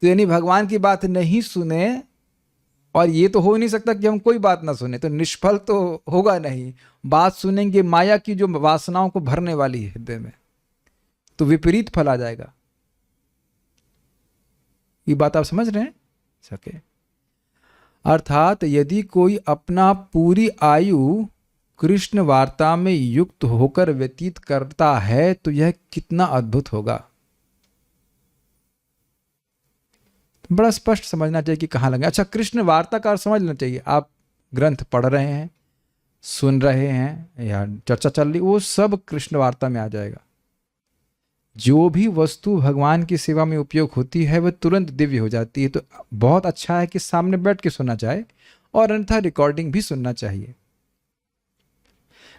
तो यानी भगवान की बात नहीं सुने, और ये तो हो नहीं सकता कि हम कोई बात ना सुने, तो निष्फल तो होगा नहीं। बात सुनेंगे माया की जो वासनाओं को भरने वाली है हृदय में, तो विपरीत फल आ जाएगा। ये बात आप समझ रहे हैं? सके। अर्थात यदि कोई अपना पूरी आयु कृष्ण वार्ता में युक्त होकर व्यतीत करता है तो यह कितना अद्भुत होगा। बड़ा स्पष्ट समझना चाहिए कि कहाँ लगे। अच्छा, कृष्ण वार्ता का अर्थ समझना चाहिए। आप ग्रंथ पढ़ रहे हैं, सुन रहे हैं, या चर्चा चल रही, वो सब कृष्ण वार्ता में आ जाएगा। जो भी वस्तु भगवान की सेवा में उपयोग होती है वह तुरंत दिव्य हो जाती है। तो बहुत अच्छा है कि सामने बैठ के सुनना चाहे, और अन्यथा रिकॉर्डिंग भी सुनना चाहिए।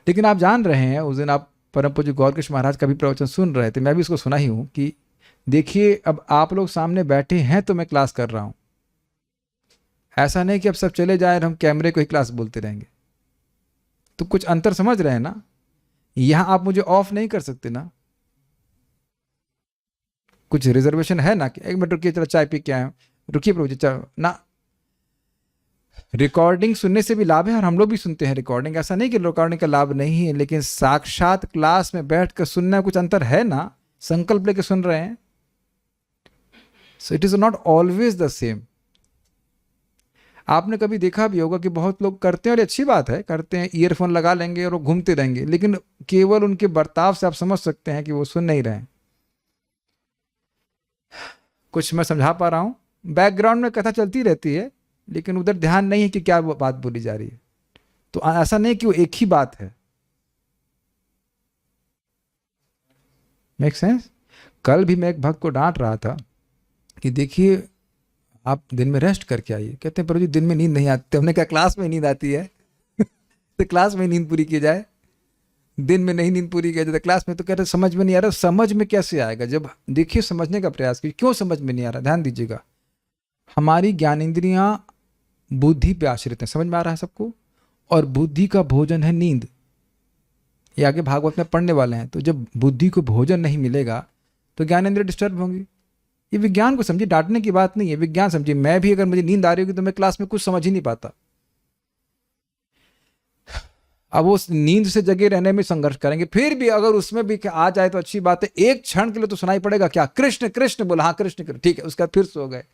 लेकिन आप जान रहे हैं, उस दिन आप परम पूज्य गौरकृष्ण महाराज का भी प्रवचन सुन रहे थे, मैं भी उसको सुना ही हूँ, कि देखिए अब आप लोग सामने बैठे हैं तो मैं क्लास कर रहा हूँ। ऐसा नहीं कि अब सब चले जाए और हम कैमरे को ही क्लास बोलते रहेंगे। तो कुछ अंतर समझ रहे हैं ना? यहाँ आप मुझे ऑफ नहीं कर सकते ना, कुछ रिजर्वेशन है ना कि 1 मिनट रुकिए, चलो चाय पी के आए, रुकिए प्रभु जी, चलो ना। रिकॉर्डिंग सुनने से भी लाभ है, और हम लोग भी सुनते हैं रिकॉर्डिंग। ऐसा नहीं कि रिकॉर्डिंग का लाभ नहीं है, लेकिन साक्षात क्लास में बैठ कर सुनना कुछ अंतर है ना। संकल्प लेके सुन रहे हैं, so it is not always the same. आपने कभी देखा भी होगा कि बहुत लोग करते हैं, और अच्छी बात है, करते हैं, ईयरफोन लगा लेंगे और वो घूमते रहेंगे, लेकिन केवल उनके बर्ताव से आप समझ सकते हैं कि वो सुन नहीं रहे हैं। कुछ मैं समझा पा रहा हूं? बैकग्राउंड में कथा चलती रहती है, लेकिन उधर ध्यान नहीं है कि क्या बात बोली जा रही है। तो ऐसा नहीं कि वो एक ही बात है। Make sense? कल भी मैं एक भक्त को डांट रहा था कि देखिए आप दिन में रेस्ट करके आइए। कहते हैं प्रभु जी दिन में नींद नहीं आती। हमने कहा क्लास में नींद आती है तो क्लास में नींद पूरी की जाए, दिन में नहीं नींद पूरी की जाए क्लास में। तो कहते समझ में नहीं आ रहा। समझ में कैसे आएगा? जब देखिए समझने का प्रयास कीजिए। क्यों समझ में नहीं आ रहा? ध्यान दीजिएगा, हमारी ज्ञानेंद्रियां बुद्धि पे आश्रित हैं। समझ में आ रहा है सबको? और बुद्धि का भोजन है नींद। ये आगे भागवत में पढ़ने वाले हैं। तो जब बुद्धि को भोजन नहीं मिलेगा तो ज्ञानेंद्रिय डिस्टर्ब होंगी। ये विज्ञान को समझिए, डांटने की बात नहीं है, विज्ञान समझिए। मैं भी अगर मुझे नींद आ रही होगी तो मैं क्लास में कुछ समझ ही नहीं पाता। अब उस नींद से जगे रहने में संघर्ष करेंगे। फिर भी अगर उसमें भी आ जाए तो अच्छी बात है। एक क्षण के लिए तो सुनाई पड़ेगा क्या? कृष्ण कृष्ण बोला, हाँ कृष्ण कृष्ण, ठीक है, उसका फिर सो गए।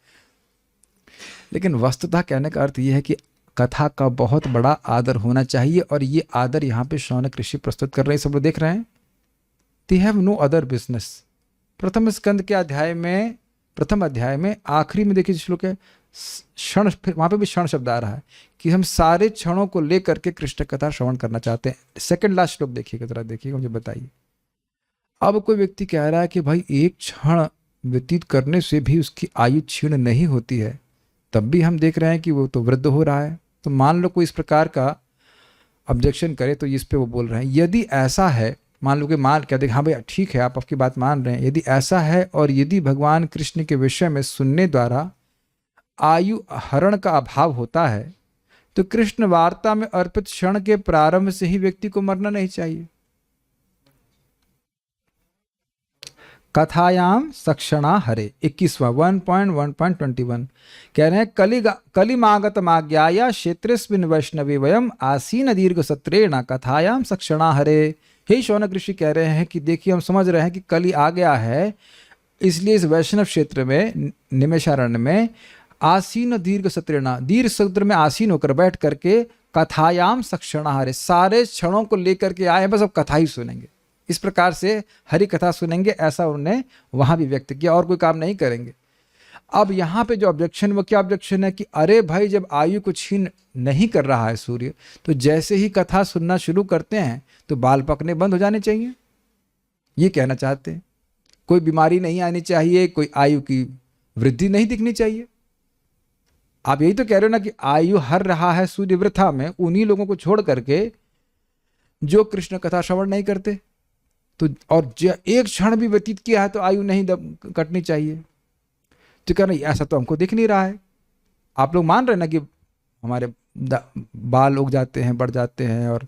लेकिन वस्तुतः कहने का अर्थ यह है कि कथा का बहुत बड़ा आदर होना चाहिए, और ये आदर यहाँ पे शौनक ऋषि प्रस्तुत कर रहे हैं। सब लोग देख रहे हैं। They have no other business. प्रथम स्कंद के अध्याय में, प्रथम अध्याय में आखिरी में देखिए श्लोक है क्षण, फिर वहां पे भी क्षण शब्द आ रहा है कि हम सारे क्षणों को लेकर के कृष्ण कथा श्रवण करना चाहते हैं। सेकंड लास्ट श्लोक देखिएगा, जरा देखिएगा, मुझे बताइए। अब कोई व्यक्ति कह रहा है कि भाई एक क्षण व्यतीत करने से भी उसकी आयु क्षीण नहीं होती है, तब भी हम देख रहे हैं कि वो तो वृद्ध हो रहा है। तो मान लो कोई इस प्रकार का ऑब्जेक्शन करे तो इस पे वो बोल रहे हैं यदि ऐसा है, मान लो कि मान क्या देख, हाँ भाई ठीक है, आप आपकी बात मान रहे हैं, यदि ऐसा है और यदि भगवान कृष्ण के विषय में सुनने द्वारा आयु हरण का अभाव होता है तो कृष्ण वार्ता में अर्पित क्षण के प्रारंभ से ही व्यक्ति को मरना नहीं चाहिए। कथायाम सक्षणा हरे 21वां 1.1.21 कह रहे हैं कलिमागत माज्ञाया क्षेत्रेस्मिन् वैष्णवे वयम आसीन दीर्घ सत्रेण कथायाम सक्षणा हरे। हे शौनक ऋषि कह रहे हैं कि देखिए हम समझ रहे हैं कि कली आ गया है, इसलिए इस वैष्णव क्षेत्र में निमेषारण्य में आसीन दीर्घ सत्रेणा, दीर्घ सत्र में आसीन होकर बैठ करके कथायाम सक्षणा हरे, सारे क्षणों को लेकर के आए, बस अब कथा ही सुनेंगे। इस प्रकार से हरि कथा सुनेंगे, ऐसा उन्होंने वहां भी व्यक्त किया, और कोई काम नहीं करेंगे। अब यहाँ पे जो ऑब्जेक्शन, वो क्या ऑब्जेक्शन है कि अरे भाई जब आयु को छीन नहीं कर रहा है सूर्य, तो जैसे ही कथा सुनना शुरू करते हैं तो बाल पकने बंद हो जाने चाहिए, ये कहना चाहते हैं। कोई बीमारी नहीं आनी चाहिए, कोई आयु की वृद्धि नहीं दिखनी चाहिए। आप यही तो कह रहे हो ना कि आयु हर रहा है सूर्य वृथा में, उन्हीं लोगों को छोड़ करके जो कृष्ण कथा श्रवण नहीं करते। तो और एक क्षण भी व्यतीत किया है तो आयु नहीं कटनी चाहिए। तो कह रहे ऐसा तो हमको दिख नहीं रहा है। आप लोग मान रहे हैं ना कि हमारे बाल उग जाते हैं, बढ़ जाते हैं, और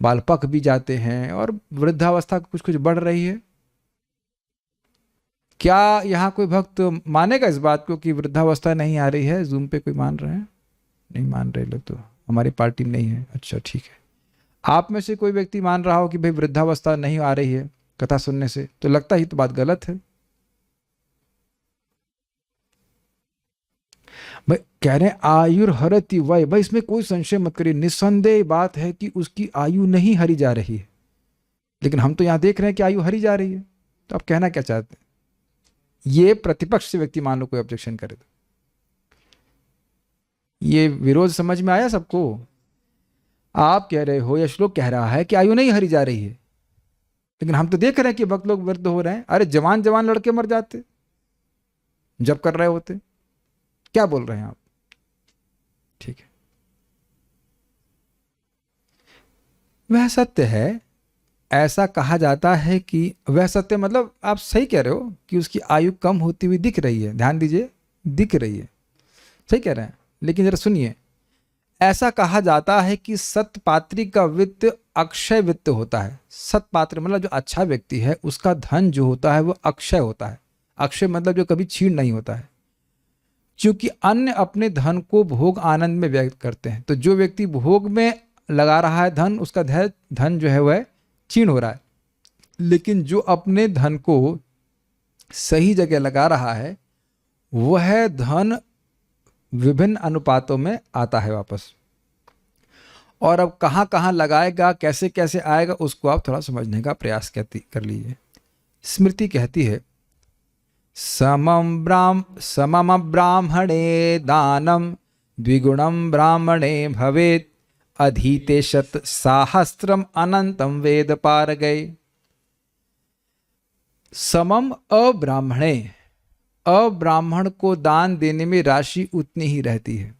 बाल पक भी जाते हैं, और वृद्धावस्था कुछ कुछ बढ़ रही है। क्या यहाँ कोई भक्त मानेगा इस बात को कि वृद्धावस्था नहीं आ रही है? जूम पे कोई मान रहे हैं? नहीं मान रहे लोग, तो हमारी पार्टी में नहीं है। अच्छा ठीक है। आप में से कोई व्यक्ति मान रहा हो कि भाई वृद्धावस्था नहीं आ रही है कथा सुनने से, तो लगता ही तो बात गलत है। भाई कह रहे हैं आयुर्हरति वय, भाई इसमें कोई संशय मत करिए, निस्संदेह बात है कि उसकी आयु नहीं हरी जा रही है। लेकिन हम तो यहां देख रहे हैं कि आयु हरी जा रही है। तो आप कहना क्या चाहते हैं? ये प्रतिपक्ष से व्यक्ति मान लो कोई ऑब्जेक्शन करे तो ये विरोध समझ में आया सबको? आप कह रहे हो या श्लोक कह रहा है कि आयु नहीं हरी जा रही है, लेकिन हम तो देख रहे हैं कि भक्त लोग वृद्ध हो रहे हैं। अरे जवान जवान लड़के मर जाते जब कर रहे होते। क्या बोल रहे हैं आप? ठीक है, वह सत्य है। ऐसा कहा जाता है कि वह सत्य मतलब आप सही कह रहे हो कि उसकी आयु कम होती हुई दिख रही है। ध्यान दीजिए, दिख रही है, सही कह रहे हैं। लेकिन जरा सुनिए, ऐसा कहा जाता है कि सत्पात्री का वित्त अक्षय वित्त होता है। सत्पात्र मतलब जो अच्छा व्यक्ति है उसका धन जो होता है वो अक्षय होता है। अक्षय मतलब जो कभी छीन नहीं होता है, क्योंकि अन्य अपने धन को भोग आनंद में व्यक्त करते हैं। तो जो व्यक्ति भोग में लगा रहा है धन, उसका धन जो है वह छीन हो रहा है। लेकिन जो अपने धन को सही जगह लगा रहा है वह धन विभिन्न अनुपातों में आता है वापस। और अब कहाँ कहाँ लगाएगा, कैसे कैसे आएगा, उसको आप थोड़ा समझने का प्रयास कर लीजिए। स्मृति कहती है समम ब्राह्मणे दानम द्विगुणम ब्राह्मणे भवेत् अधीते शत साहस्त्रम अनंतम वेद पार गए। समम अब्राह्मणे, अब्राह्मण को दान देने में राशि उतनी ही रहती है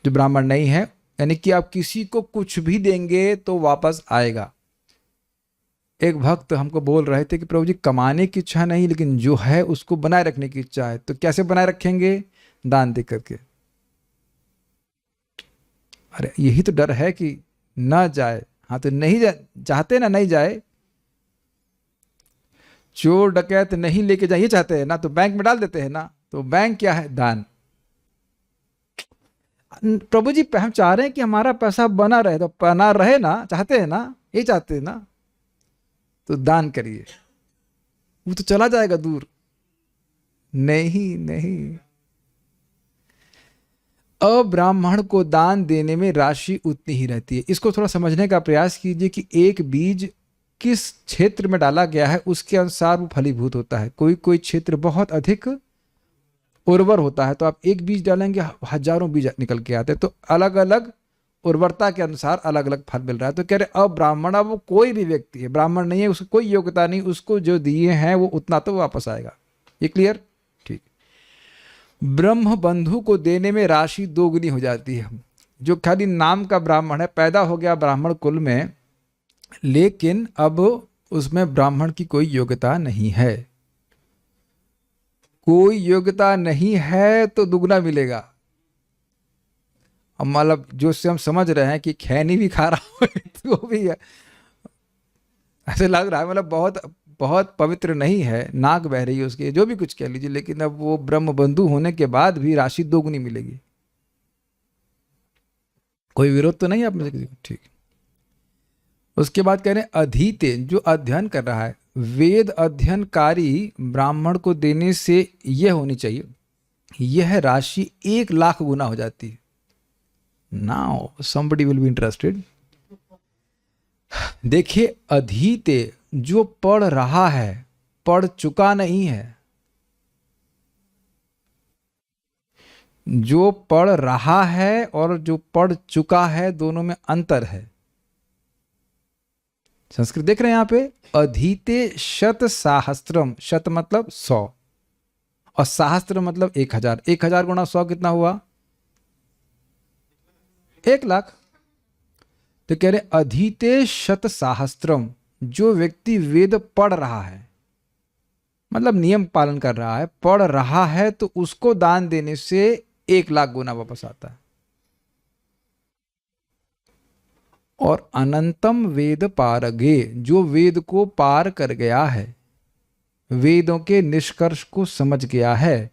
जो ब्राह्मण नहीं है। यानी कि आप किसी को कुछ भी देंगे तो वापस आएगा। एक भक्त हमको बोल रहे थे कि प्रभु जी कमाने की इच्छा नहीं, लेकिन जो है उसको बनाए रखने की इच्छा है। तो कैसे बनाए रखेंगे? दान दे करके। अरे यही तो डर है कि ना जाए। हाँ तो नहीं चाहते ना, नहीं जाए। चोर डकैत नहीं लेके जाइए चाहते हैं ना, तो बैंक में डाल देते हैं ना। तो बैंक क्या है? दान। प्रभु जी हम चाह रहे हैं कि हमारा पैसा बना रहे, तो बना रहे ना, चाहते हैं ना, ये चाहते हैं ना, तो दान करिए। वो तो चला जाएगा दूर। नहीं नहीं, अब्राह्मण को दान देने में राशि उतनी ही रहती है। इसको थोड़ा समझने का प्रयास कीजिए कि एक बीज किस क्षेत्र में डाला गया है उसके अनुसार वो फलीभूत होता है। कोई कोई क्षेत्र बहुत अधिक उर्वर होता है, तो आप एक बीज डालेंगे हजारों बीज निकल के आते हैं। तो अलग अलग उर्वरता के अनुसार अलग अलग फल मिल रहा है। तो कह रहे अब्राह्मण, अब वो कोई भी व्यक्ति है, ब्राह्मण नहीं है, उसको कोई योग्यता नहीं, उसको जो दिए हैं वो उतना तो वापस आएगा। ये क्लियर? ठीक। ब्रह्म बंधु को देने में राशि दोगुनी हो जाती है। जो खाली नाम का ब्राह्मण है, पैदा हो गया ब्राह्मण कुल में, लेकिन अब उसमें ब्राह्मण की कोई योग्यता नहीं है। कोई योग्यता नहीं है तो दुगना मिलेगा। अब मतलब जो से हम समझ रहे हैं कि खैनी भी खा रहा हो तो भी है, ऐसे लग रहा है मतलब बहुत बहुत पवित्र नहीं है, नाक बह रही है उसकी, जो भी कुछ कह लीजिए, लेकिन अब वो ब्रह्म बंधु होने के बाद भी राशि दोगुनी मिलेगी। कोई विरोध तो नहीं है आप में से किसी को? ठीक। उसके बाद कह रहे हैं अधीते, जो अध्ययन कर रहा है, वेद अध्ययनकारी ब्राह्मण को देने से यह होनी चाहिए, यह राशि 1,00,000 गुना हो जाती है। Now somebody will be interested। देखिए, अधीते जो पढ़ रहा है, पढ़ चुका नहीं है, जो पढ़ रहा है और जो पढ़ चुका है दोनों में अंतर है। संस्कृत देख रहे हैं यहाँ पे, अधीते शत सहस्त्रम, शत मतलब 100 और सहस्त्र मतलब 1000। 1000 गुणा 100 कितना हुआ? 1,00,000। तो कह रहे अधीते शत सहस्त्रम, जो व्यक्ति वेद पढ़ रहा है मतलब नियम पालन कर रहा है, पढ़ रहा है, तो उसको दान देने से 1,00,000 गुना वापस आता है। और अनंतम वेद पारगे, जो वेद को पार कर गया है, वेदों के निष्कर्ष को समझ गया है,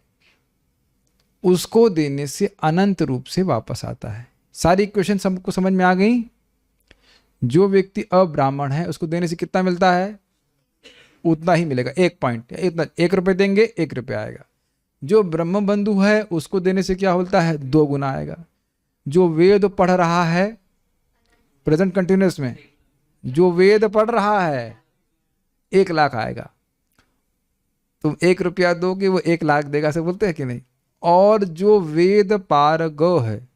उसको देने से अनंत रूप से वापस आता है। सारी इक्वेशन सबको समझ में आ गई? जो व्यक्ति अब्राह्मण है उसको देने से कितना मिलता है? उतना ही मिलेगा, 1 पॉइंट, इतना 1 रुपये देंगे 1 रुपये आएगा। जो ब्रह्म बंधु है उसको देने से क्या होता है? 2 गुना आएगा। जो वेद पढ़ रहा है प्रेजेंट कंटिन्यूअस में, जो वेद पढ़ रहा है 1,00,000 आएगा। तुम 1 रुपया दोगे वो 1,00,000 देगा, से बोलते हैं कि नहीं? और जो वेद पारगो है,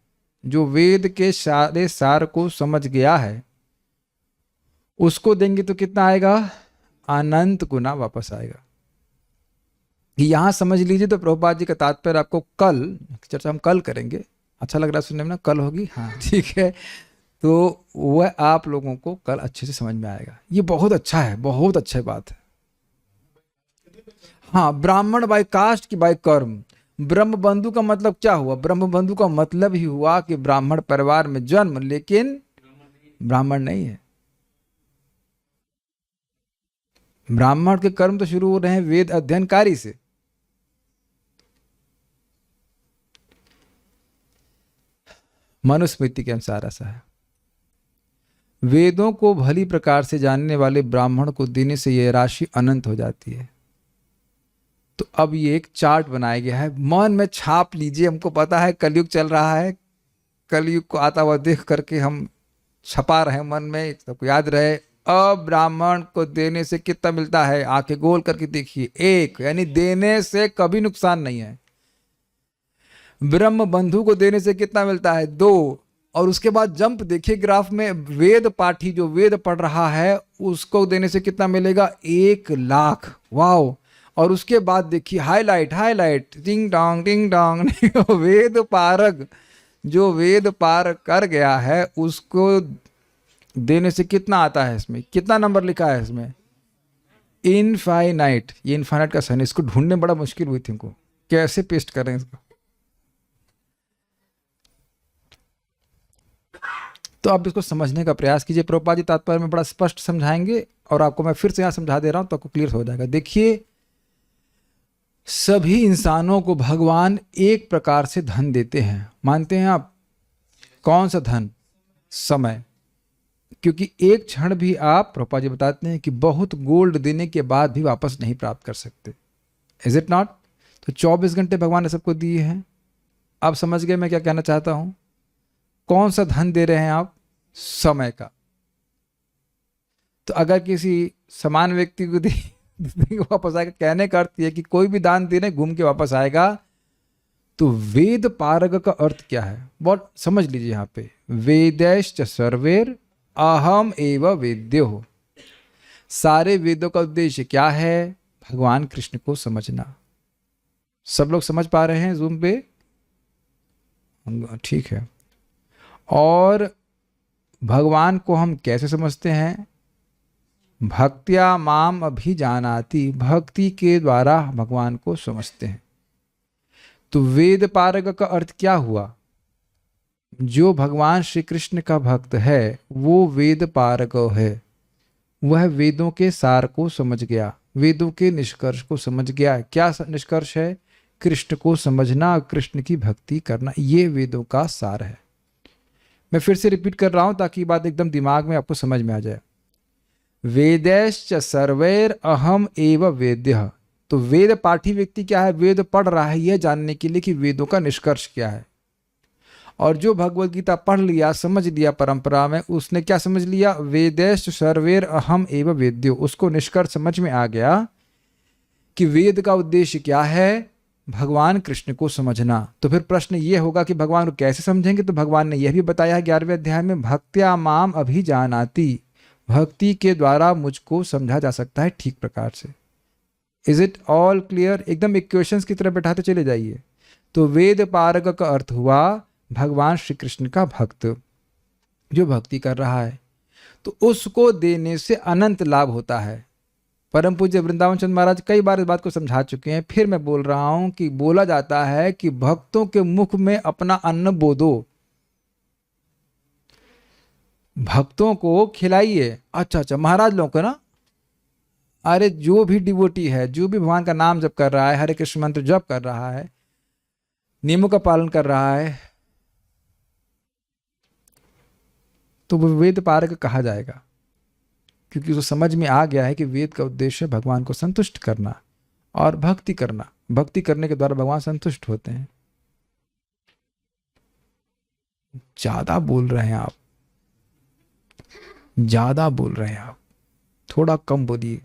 जो वेद के सारे सार को समझ गया है, उसको देंगे तो कितना आएगा? अनंत गुना वापस आएगा। यहां समझ लीजिए। तो प्रभुपाद जी का तात्पर्य आपको कल चर्चा हम कल करेंगे। अच्छा लग रहा है सुनने में ना? कल होगी, हाँ ठीक है। तो वह आप लोगों को कल अच्छे से समझ में आएगा। ये बहुत अच्छा है, बहुत अच्छी बात है। हाँ, ब्राह्मण बाय कास्ट की बाय कर्म। ब्रह्म बंधु का मतलब क्या हुआ? ब्रह्म बंधु का मतलब ही हुआ कि ब्राह्मण परिवार में जन्म, लेकिन ब्राह्मण नहीं है। ब्राह्मण के कर्म तो शुरू हो रहे हैं वेद अध्ययनकारी से। मनुस्मृति के अनुसार ऐसा है। वेदों को भली प्रकार से जानने वाले ब्राह्मण को देने से यह राशि अनंत हो जाती है। तो अब ये एक चार्ट बनाया गया है, मन में छाप लीजिए। हमको पता है कलयुग चल रहा है, कलयुग को आता हुआ देख करके हम छपा रहे हैं मन में, सबको याद रहे। अब ब्राह्मण को देने से कितना मिलता है? आंखें गोल करके देखिए, 1, यानी देने से कभी नुकसान नहीं है। ब्रह्म बंधु को देने से कितना मिलता है? 2। और उसके बाद जंप देखिए ग्राफ में, वेद पाठी जो वेद पढ़ रहा है उसको देने से कितना मिलेगा? 1,00,000। वाओ। और उसके बाद देखिए हाईलाइट हाईलाइट, टिंग डोंग वेद पारग, जो वेद पार कर गया है उसको देने से कितना आता है? इसमें कितना नंबर लिखा है? इसमें इनफाइनाइट। ये इनफाइनाइट का साइन, इसको ढूंढने बड़ा मुश्किल हुई थी हमको, कैसे पेस्ट करें इसको। तो आप इसको समझने का प्रयास कीजिए। प्रभुपाद जी तात्पर्य में बड़ा स्पष्ट समझाएंगे और आपको मैं फिर से यहाँ समझा दे रहा हूँ तो आपको क्लियर हो जाएगा। देखिए, सभी इंसानों को भगवान एक प्रकार से धन देते हैं। मानते हैं आप? कौन सा धन? समय। क्योंकि एक क्षण भी आप, प्रभुपाद जी बताते हैं कि बहुत गोल्ड देने के बाद भी वापस नहीं प्राप्त कर सकते। Is it not? तो 24 घंटे भगवान ने सबको दिए हैं। आप समझ गए मैं क्या कहना चाहता हूं? कौन सा धन दे रहे हैं आप? समय का। तो अगर किसी समान व्यक्ति को वापस आएगा, कहने का अर्थ यह कि कोई भी दान देने घूम के वापस आएगा। तो वेद पारग का अर्थ क्या है? बहुत समझ लीजिए यहाँ पे, वेदैश्च सर्वेर अहम एव वेद्यो। सारे वेदों का उद्देश्य क्या है? भगवान कृष्ण को समझना। सब लोग समझ पा रहे हैं जूम पे? ठीक है। और भगवान को हम कैसे समझते हैं? भक्त्या माम अभिजानाति, भक्ति के द्वारा भगवान को समझते हैं। तो वेद पारग का अर्थ क्या हुआ? जो भगवान श्री कृष्ण का भक्त है वो वेद पारग है। वह वेदों के सार को समझ गया, वेदों के निष्कर्ष को समझ गया। क्या निष्कर्ष है? कृष्ण को समझना, कृष्ण की भक्ति करना, ये वेदों का सार है। मैं फिर से रिपीट कर रहा हूं ताकि बात एकदम दिमाग में आपको समझ में आ जाए। वेदैश्च सर्वैर अहम एव वेद्यः। तो वेद पाठी व्यक्ति क्या है? वेद पढ़ रहा है यह जानने के लिए कि वेदों का निष्कर्ष क्या है। और जो भगवद गीता पढ़ लिया, समझ लिया परंपरा में, उसने क्या समझ लिया? वेदैश्च सर्वैर अहम एव वेद्यो। उसको निष्कर्ष समझ में आ गया कि वेद का उद्देश्य क्या है, भगवान कृष्ण को समझना। तो फिर प्रश्न ये होगा कि भगवान को कैसे समझेंगे? तो भगवान ने यह भी बताया है 11वें अध्याय में, भक्त्या माम अभिजानाति, भक्ति के द्वारा मुझको समझा जा सकता है ठीक प्रकार से। Is it all clear? एकदम इक्वेशंस की तरह बैठाते चले जाइए। तो वेद पारग का अर्थ हुआ भगवान श्री कृष्ण का भक्त जो भक्ति कर रहा है, तो उसको देने से अनंत लाभ होता है। परम पूज्य वृंदावन चंद्र महाराज कई बार इस बात को समझा चुके हैं, फिर मैं बोल रहा हूं कि बोला जाता है कि भक्तों के मुख में अपना अन्न बो दो, भक्तों को खिलाइए। अच्छा महाराज लोगों को ना, अरे जो भी डिवोटी है, जो भी भगवान का नाम जप कर रहा है, हरे कृष्ण मंत्र जप कर रहा है, नियमों का पालन कर रहा है, तो वो वेद पारग कहा जाएगा, क्योंकि उसको समझ में आ गया है कि वेद का उद्देश्य है भगवान को संतुष्ट करना और भक्ति करना। भक्ति करने के द्वारा भगवान संतुष्ट होते हैं। ज्यादा बोल रहे हैं आप, ज्यादा बोल रहे हैं आप, थोड़ा कम बोलिए।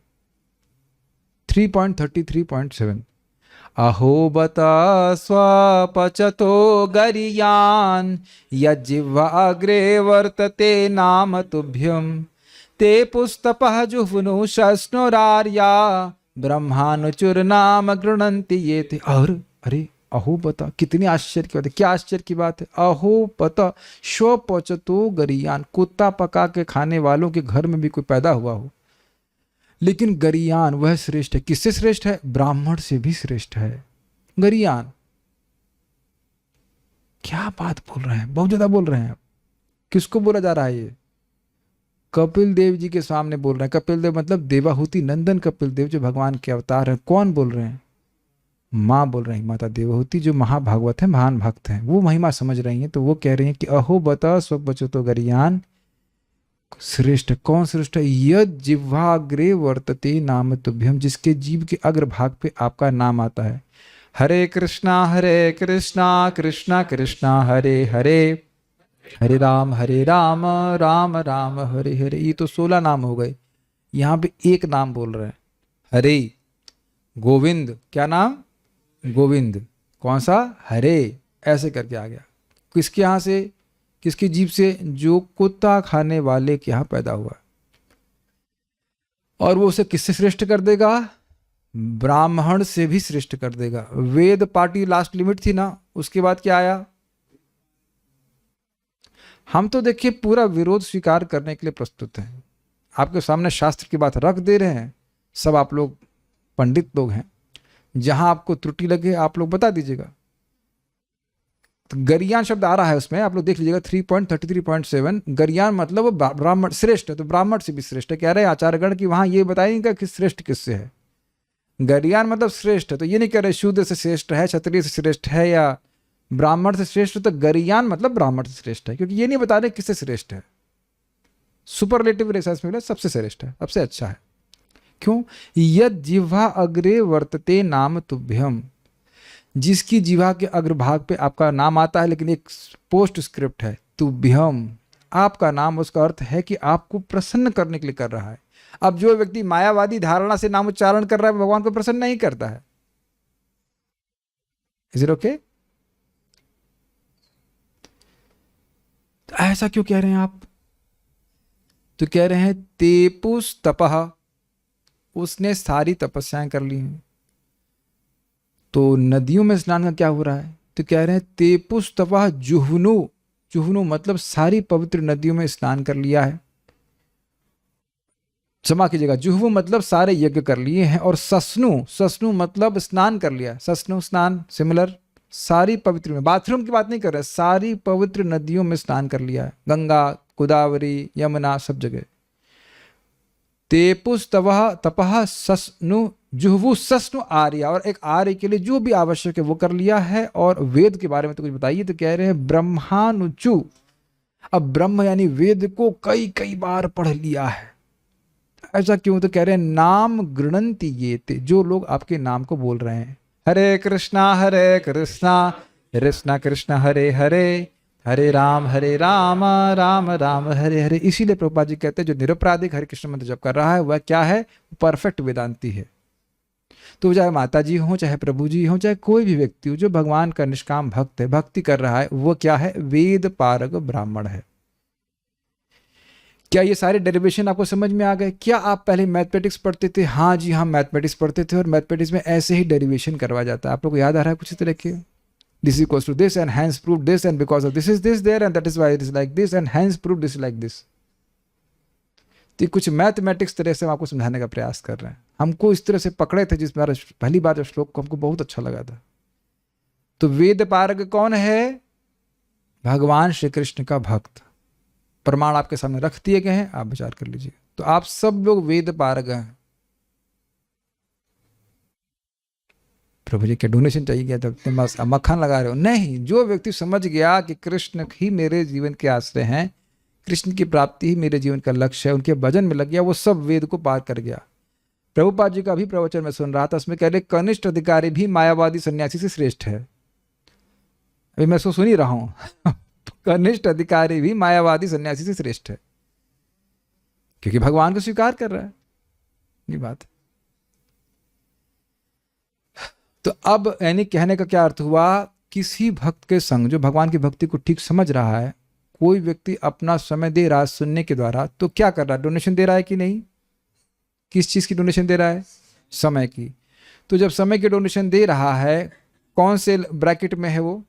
3.33.7 अहो बता स्वपचतो गरियान यज्जिह्वा अग्रे वर्तते नाम तुभ्यम ते पुस्तपः जुह्वनु शस्नुरार्या ब्रह्मानुचुर नाम गृणन्ति ये थे। और अरे अहो बता, कितनी आश्चर्य की बात है। क्या आश्चर्य की बात है? अहो बता स्वपचतो गरियान, कुत्ता पका के खाने वालों के घर में भी कोई पैदा हुआ हो, लेकिन गरियान वह श्रेष्ठ है। किससे श्रेष्ठ है? ब्राह्मण से भी श्रेष्ठ है गरियान। क्या बात बोल रहे हैं, बहुत ज्यादा बोल रहे हैं आप। किसको बोला जा रहा है ये? कपिल देव जी के सामने बोल रहे हैं। कपिल देव मतलब देवाहुति नंदन कपिल देव जो भगवान के अवतार हैं। कौन बोल रहे हैं? माँ बोल रही हैं, माता देवहूति जो महाभागवत है, महान भक्त हैं, वो महिमा समझ रही हैं। तो वो कह रही हैं कि अहो बता स्वपचतो गरियान, श्रेष्ठ। कौन श्रेष्ठ है? यद जिह्वाग्रे वर्तते नाम तुभ्यम, जिसके जीव के अग्रभाग पे आपका नाम आता है। हरे कृष्णा कृष्णा कृष्णा हरे हरे, हरे राम राम राम हरे हरे। ये तो 16 नाम हो गए। यहाँ पे एक नाम बोल रहे हैं, हरे गोविंद। क्या नाम? गोविंद। कौन सा? हरे। ऐसे करके आ गया। किसके यहाँ से? किसकी जीभ से? जो कुत्ता खाने वाले के यहाँ पैदा हुआ। और वो उसे किससे श्रेष्ठ कर देगा? ब्राह्मण से भी श्रेष्ठ कर देगा। वेद पार्टी लास्ट लिमिट थी ना, उसके बाद क्या आया? हम तो देखिए पूरा विरोध स्वीकार करने के लिए प्रस्तुत हैं। आपके सामने शास्त्र की बात रख दे रहे हैं। सब आप लोग पंडित लोग हैं, जहां आपको त्रुटि लगे आप लोग बता दीजिएगा। तो गरियान शब्द आ रहा है उसमें, आप लोग देख लीजिएगा 3.33.7। गरियान मतलब ब्राह्मण श्रेष्ठ है, तो ब्राह्मण से भी श्रेष्ठ है। कह रहे हैं आचार्यगण की वहां ये बताएंगे कि श्रेष्ठ किससे है। गरियान मतलब श्रेष्ठ है, तो ये नहीं कह रहे शूद्र से श्रेष्ठ है, क्षत्रिय से श्रेष्ठ है या ब्राह्मण से श्रेष्ठ। तो गरियान मतलब ब्राह्मण से श्रेष्ठ है, क्योंकि ये नहीं बता रहे किससे श्रेष्ठ है। सुपरलेटिव रेसेंस में सबसे श्रेष्ठ है, सबसे अच्छा है। क्यों? यद जिह्वा अग्रे वर्तते नाम तुभ्यम, जिसकी जिह्वा के अग्रभाग पे आपका नाम आता है, लेकिन एक पोस्ट स्क्रिप्ट है तुभ्यम, आपका नाम। उसका अर्थ है कि आपको प्रसन्न करने के लिए कर रहा है। अब जो व्यक्ति मायावादी धारणा से नाम उच्चारण कर रहा है, भगवान को प्रसन्न नहीं करता है। Is it okay? ऐसा क्यों कह रहे हैं आप? तो कह रहे हैं तेपुस तपह, उसने सारी तपस्याएं कर ली हैं। तो नदियों में स्नान का क्या हो रहा है? तो कह रहे हैं तेपुस तपह जुह्वनु, जुह्वनु मतलब सारी पवित्र नदियों में स्नान कर लिया है। क्षमा कीजिएगा, जुह्व मतलब सारे यज्ञ कर लिए हैं। और सस्नु, सस्नु मतलब स्नान कर लिया। सस्नु स्नान सिमिलर, सारी पवित्र में, बाथरूम की बात नहीं कर रहे, सारी पवित्र नदियों में स्नान कर लिया है। गंगा, गोदावरी, यमुना, सब जगह। तेपुस तपह सस्नु जुह्वु सस्नु आर्या, और एक आर्य के लिए जो भी आवश्यक है वो कर लिया है। और वेद के बारे में तो कुछ बताइए। तो कह रहे हैं ब्रह्मानुचु, अब ब्रह्म यानी वेद को कई कई बार पढ़ लिया है। ऐसा क्यों? तो कह रहे हैं नाम गृणन्ति ये थे, जो लोग आपके नाम को बोल रहे हैं। हरे कृष्णा कृष्णा कृष्णा हरे हरे, हरे राम राम राम हरे हरे। इसीलिए प्रभुपाद जी कहते हैं जो निरपराधिक हरे कृष्ण मंत्र जप कर रहा है वह क्या है? परफेक्ट वेदांती है। तो चाहे माता जी हो, चाहे प्रभु जी हो, चाहे कोई भी व्यक्ति हो जो भगवान का निष्काम भक्त है, भक्ति कर रहा है, वो क्या है? वेद पारग ब्राह्मण है। क्या ये सारे डेरिवेशन आपको समझ में आ गए? क्या आप पहले मैथमेटिक्स पढ़ते थे? हाँ जी, हम मैथमेटिक्स पढ़ते थे और मैथमेटिक्स में ऐसे ही डेरिवेशन करवाया जाता है। आप लोग को याद आ रहा है कुछ तरह के? This equals to this and hence prove this and because of this is this there and that is why it is like this and hence prove this like this. तो कुछ मैथमेटिक्स तरह से हम आपको समझाने का प्रयास कर रहे हैं। हमको इस तरह से पकड़े थे, जिस बार पहली बार जब श्लोक को हमको बहुत अच्छा लगा था। तो वेद पारग कौन है? भगवान श्री कृष्ण का भक्त। प्रमाण आपके सामने रख दिए गए हैं, आप विचार कर लीजिए। तो आप सब लोग वेद पारग हैं। प्रभु जी क्या डोनेशन चाहिए क्या? तो मक्खन लगा रहे हो? नहीं, जो व्यक्ति समझ गया कि कृष्ण ही मेरे जीवन के आश्रय हैं, कृष्ण की प्राप्ति ही मेरे जीवन का लक्ष्य है, उनके भजन में लग गया, वो सब वेद को पार कर गया। प्रभुपाद जी का भी प्रवचन मैं सुन रहा था, उसमें कह रहे कनिष्ठ अधिकारी भी मायावादी सन्यासी से श्रेष्ठ है। अभी मैं इसको सुन ही रहा हूं कनिष्ठ अधिकारी भी मायावादी सन्यासी से श्रेष्ठ है, क्योंकि भगवान को स्वीकार कर रहा है। ये बात। तो अब यानी कहने का क्या अर्थ हुआ? किसी भक्त के संग जो भगवान की भक्ति को ठीक समझ रहा है, कोई व्यक्ति अपना समय दे रहा है सुनने के द्वारा, तो क्या कर रहा है? डोनेशन दे रहा है कि नहीं? किस चीज की डोनेशन दे रहा है? समय की। तो जब समय की डोनेशन दे रहा है, कौन से ब्रैकेट में है वो?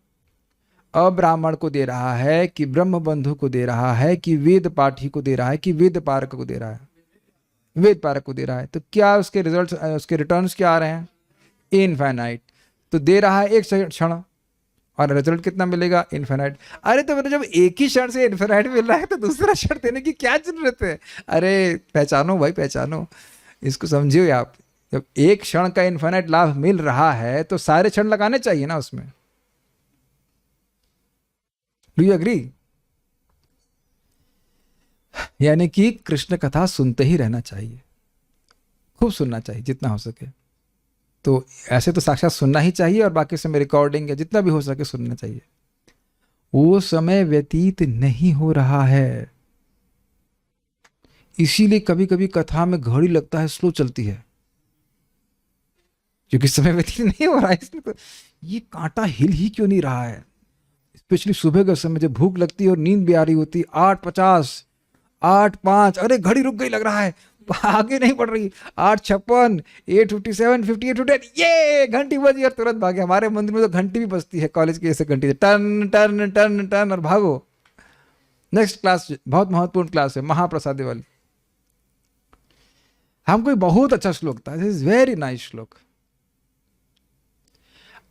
अब्राह्मण को दे रहा है कि ब्रह्म बंधु को दे रहा है कि वेद पाठी को दे रहा है कि वेद पारक को दे रहा है? वेद पारक को दे रहा है। तो क्या उसके रिजल्ट, उसके रिटर्न्स क्या आ रहे हैं? इनफाइनाइट। तो दे रहा है एक क्षण और रिजल्ट कितना मिलेगा? इनफाइनाइट। अरे तो मतलब जब एक ही क्षण से इनफाइनाइट मिल रहा है तो दूसरा क्षण देने की क्या जरूरत है? अरे पहचानो भाई, पहचानो, इसको समझिए आप। जब एक क्षण का इनफाइनाइट लाभ मिल रहा है तो सारे क्षण लगाने चाहिए ना उसमें। Do you agree? यानी कि कृष्ण कथा सुनते ही रहना चाहिए, खूब सुनना चाहिए जितना हो सके। तो ऐसे तो साक्षात सुनना ही चाहिए और बाकी समय रिकॉर्डिंग या जितना भी हो सके सुनना चाहिए। वो समय व्यतीत नहीं हो रहा है, इसीलिए कभी कभी कथा में घड़ी लगता है स्लो चलती है, क्योंकि समय व्यतीत नहीं हो रहा है। इसलिए तो ये कांटा हिल ही क्यों नहीं रहा है? स्पेशली सुबह के समय जब भूख लगती है और नींद भी आ रही होती, 8:50, 8:05, अरे घड़ी रुक गई लग रहा है, आगे नहीं बढ़ रही, 8:56, 8:57, 58, ये घंटी बजी और तुरंत भागे। हमारे मंदिर में तो घंटी भी बजती है, कॉलेज की ऐसे घंटी, टर्न टर्न टर्न टर्न और भागो नेक्स्ट क्लास। बहुत महत्वपूर्ण क्लास है, महाप्रसाद वाली। हमको बहुत अच्छा श्लोक था, दिस इज वेरी नाइस श्लोक।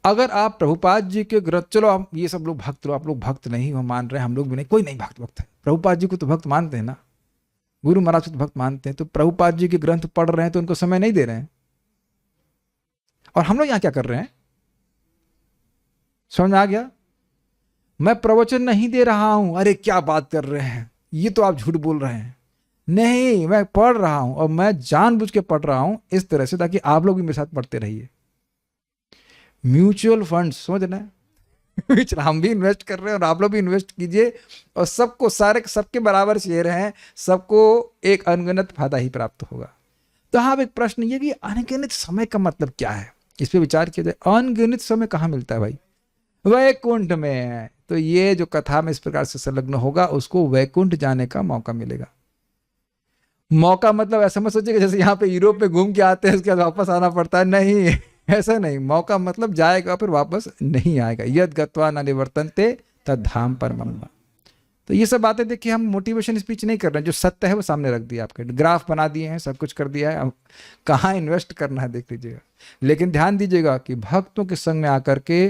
अगर आप प्रभुपाद जी के ग्रंथ, चलो हम ये सब लोग भक्त, आप लोग भक्त नहीं हो मान रहे, हम लोग भी नहीं, कोई नहीं भक्त है। प्रभुपाद जी को तो भक्त मानते हैं ना, गुरु महाराज को तो भक्त मानते हैं। तो प्रभुपाद जी के ग्रंथ पढ़ रहे हैं तो उनको समय नहीं दे रहे हैं। और हम लोग यहां क्या कर रहे हैं? समझ में आ गया? मैं प्रवचन नहीं दे रहा हूं, अरे क्या बात कर रहे हैं, ये तो आप झूठ बोल रहे हैं। नहीं, मैं पढ़ रहा हूं और मैं जानबूझ के पढ़ रहा हूं इस तरह से ताकि आप लोग भी मेरे साथ पढ़ते रहिए। म्यूचुअल फंड समझ रहे हैं? हम भी इन्वेस्ट कर रहे हैं और आप लोग भी इन्वेस्ट कीजिए, और सबको सबके बराबर शेयर हैं, सबको एक अनगिनत फायदा ही प्राप्त होगा। तो हाँ, एक प्रश्न ये कि अनगिनत समय का मतलब क्या है, इस पे विचार किया जाए। अनगिनत समय कहाँ मिलता है भाई? वैकुंठ में है। तो ये जो कथा में इस प्रकार से संलग्न होगा उसको वैकुंठ जाने का मौका मिलेगा। मौका मतलब ऐसा मत सोचिएगा जैसे यहाँ पे यूरोप में घूम के आते हैं उसके बाद वापस आना पड़ता है, नहीं ऐसा नहीं। मौका मतलब जाएगा फिर वापस नहीं आएगा। यद गत्वा न निवर्तन्ते तद धाम परमम। तो ये सब बातें देखिए, हम मोटिवेशन स्पीच नहीं कर रहे हैं, जो सत्य है वो सामने रख दिया, आपके ग्राफ बना दिए हैं, सब कुछ कर दिया है, अब कहाँ इन्वेस्ट करना है देख लीजिएगा। लेकिन ध्यान दीजिएगा कि भक्तों के संग में आकर के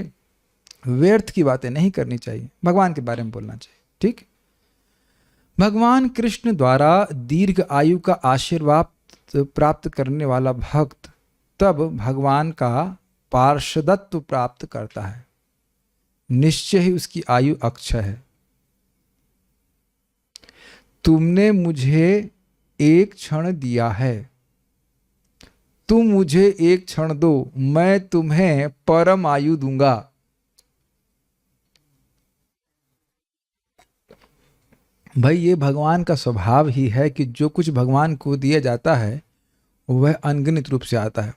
व्यर्थ की बातें नहीं करनी चाहिए, भगवान के बारे में बोलना चाहिए। ठीक, भगवान कृष्ण द्वारा दीर्घ आयु का आशीर्वाद प्राप्त करने वाला भक्त तब भगवान का पार्षदत्व प्राप्त करता है, निश्चय ही उसकी आयु अक्षय है। तुमने मुझे एक क्षण दिया है, तुम मुझे एक क्षण दो, मैं तुम्हें परम आयु दूंगा। भाई ये भगवान का स्वभाव ही है कि जो कुछ भगवान को दिया जाता है वह अनगिनत रूप से आता है।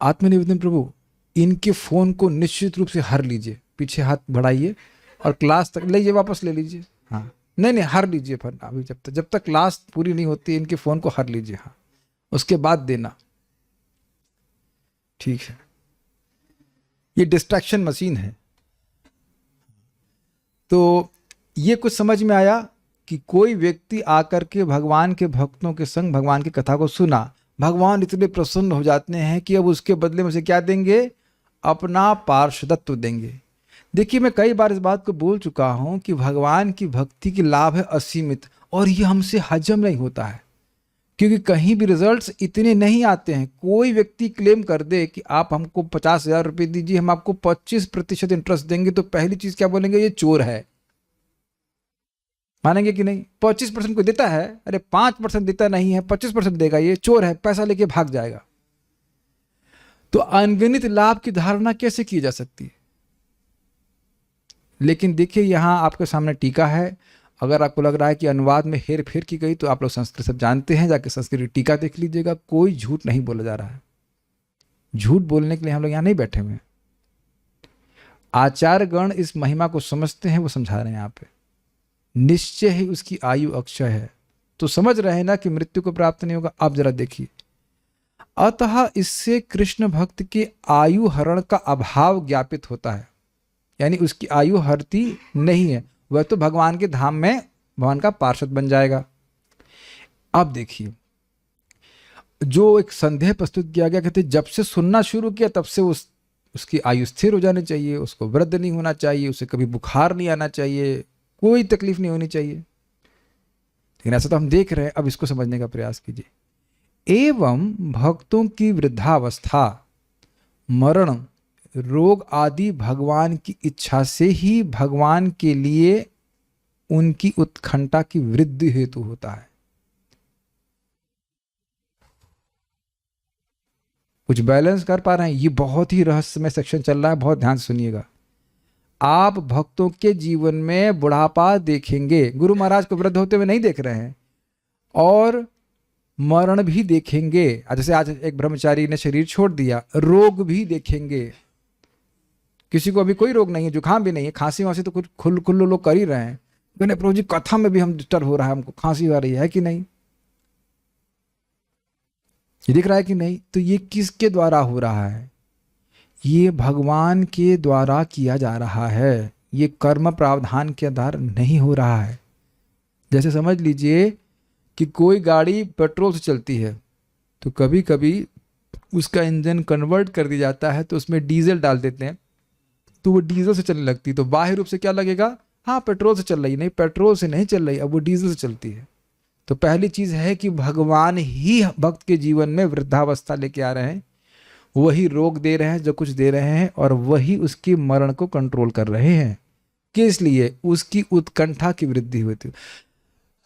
आत्मनिवेदन प्रभु, इनके फोन को निश्चित रूप से हर लीजिए, पीछे हाथ बढ़ाइए और क्लास तक लीजिए, वापस ले लीजिए। हाँ, नहीं हर लीजिए, फिर अभी जब तक क्लास पूरी नहीं होती इनके फोन को हर लीजिए। हाँ, उसके बाद देना, ठीक है। ये डिस्ट्रैक्शन मशीन है। तो ये कुछ समझ में आया कि कोई व्यक्ति आकर के भगवान के भक्तों के संग भगवान की कथा को सुना, भगवान इतने प्रसन्न हो जाते हैं कि अब उसके बदले में से क्या देंगे, अपना पार्षदत्व देंगे। देखिए, मैं कई बार इस बात को बोल चुका हूं कि भगवान की भक्ति की लाभ है असीमित, और ये हमसे हजम नहीं होता है, क्योंकि कहीं भी रिजल्ट्स इतने नहीं आते हैं। कोई व्यक्ति क्लेम कर दे कि आप हमको 50,000 रुपये दीजिए, हम आपको 25% इंटरेस्ट देंगे, तो पहली चीज क्या बोलेंगे, ये चोर है। मानेंगे कि नहीं? 25% को देता है, अरे 5% देता नहीं है, 25% देगा, ये चोर है, पैसा लेके भाग जाएगा। तो अनगिनत लाभ की धारणा कैसे की जा सकती है? लेकिन देखिए, यहां आपके सामने टीका है। अगर आपको लग रहा है कि अनुवाद में हेर फेर की गई, तो आप लोग संस्कृत सब जानते हैं, जाके संस्कृत की टीका देख लीजिएगा। कोई झूठ नहीं बोला जा रहा है। झूठ बोलने के लिए हम लोग यहां नहीं बैठे हुए हैं। आचार्यगण इस महिमा को समझते हैं, वो समझा रहे हैं यहाँ पे। निश्चय ही उसकी आयु अक्षय है। तो समझ रहे हैं ना कि मृत्यु को प्राप्त नहीं होगा। आप जरा देखिए, अतः इससे कृष्ण भक्त के आयु हरण का अभाव ज्ञापित होता है, यानी उसकी आयु हरती नहीं है, वह तो भगवान के धाम में भगवान का पार्षद बन जाएगा। अब देखिए, जो एक संदेह प्रस्तुत किया गया, कहते जब से सुनना शुरू किया तब से उसकी आयु स्थिर हो जानी चाहिए, उसको वृद्ध नहीं होना चाहिए, उसे कभी बुखार नहीं आना चाहिए, कोई तकलीफ नहीं होनी चाहिए। लेकिन ऐसा तो हम देख रहे हैं। अब इसको समझने का प्रयास कीजिए। एवं भक्तों की वृद्धावस्था, मरण, रोग आदि भगवान की इच्छा से ही भगवान के लिए उनकी उत्कंठा की वृद्धि हेतु होता है। कुछ बैलेंस कर पा रहे हैं? ये बहुत ही रहस्यमय सेक्शन चल रहा है, बहुत ध्यान से सुनिएगा। आप भक्तों के जीवन में बुढ़ापा देखेंगे, गुरु महाराज को वृद्ध होते हुए नहीं देख रहे हैं, और मरण भी देखेंगे। जैसे आज एक ब्रह्मचारी ने शरीर छोड़ दिया, रोग भी देखेंगे। किसी को अभी कोई रोग नहीं है, जुकाम भी नहीं है, खांसी वांसी तो कुछ खुल्लू लोग कर ही रहे हैं। कहने प्रभु जी, कथा में भी हम डिस्टर्ब हो रहा है, हमको खांसी आ रही है कि नहीं, ये दिख रहा है कि नहीं? तो ये किसके द्वारा हो रहा है? ये भगवान के द्वारा किया जा रहा है। ये कर्म प्रावधान के आधार नहीं हो रहा है। जैसे समझ लीजिए कि कोई गाड़ी पेट्रोल से चलती है, तो कभी कभी उसका इंजन कन्वर्ट कर दिया जाता है, तो उसमें डीजल डाल देते हैं, तो वो डीजल से चलने लगती। तो बाह्य रूप से क्या लगेगा, हाँ पेट्रोल से चल रही, नहीं पेट्रोल से नहीं चल रही, अब वो डीजल से चलती है। तो पहली चीज है कि भगवान ही भक्त के जीवन में वृद्धावस्था लेके आ रहे हैं, वही रोग दे रहे हैं जो कुछ दे रहे हैं, और वही उसके मरण को कंट्रोल कर रहे हैं। किस लिए? उसकी उत्कंठा की वृद्धि होती।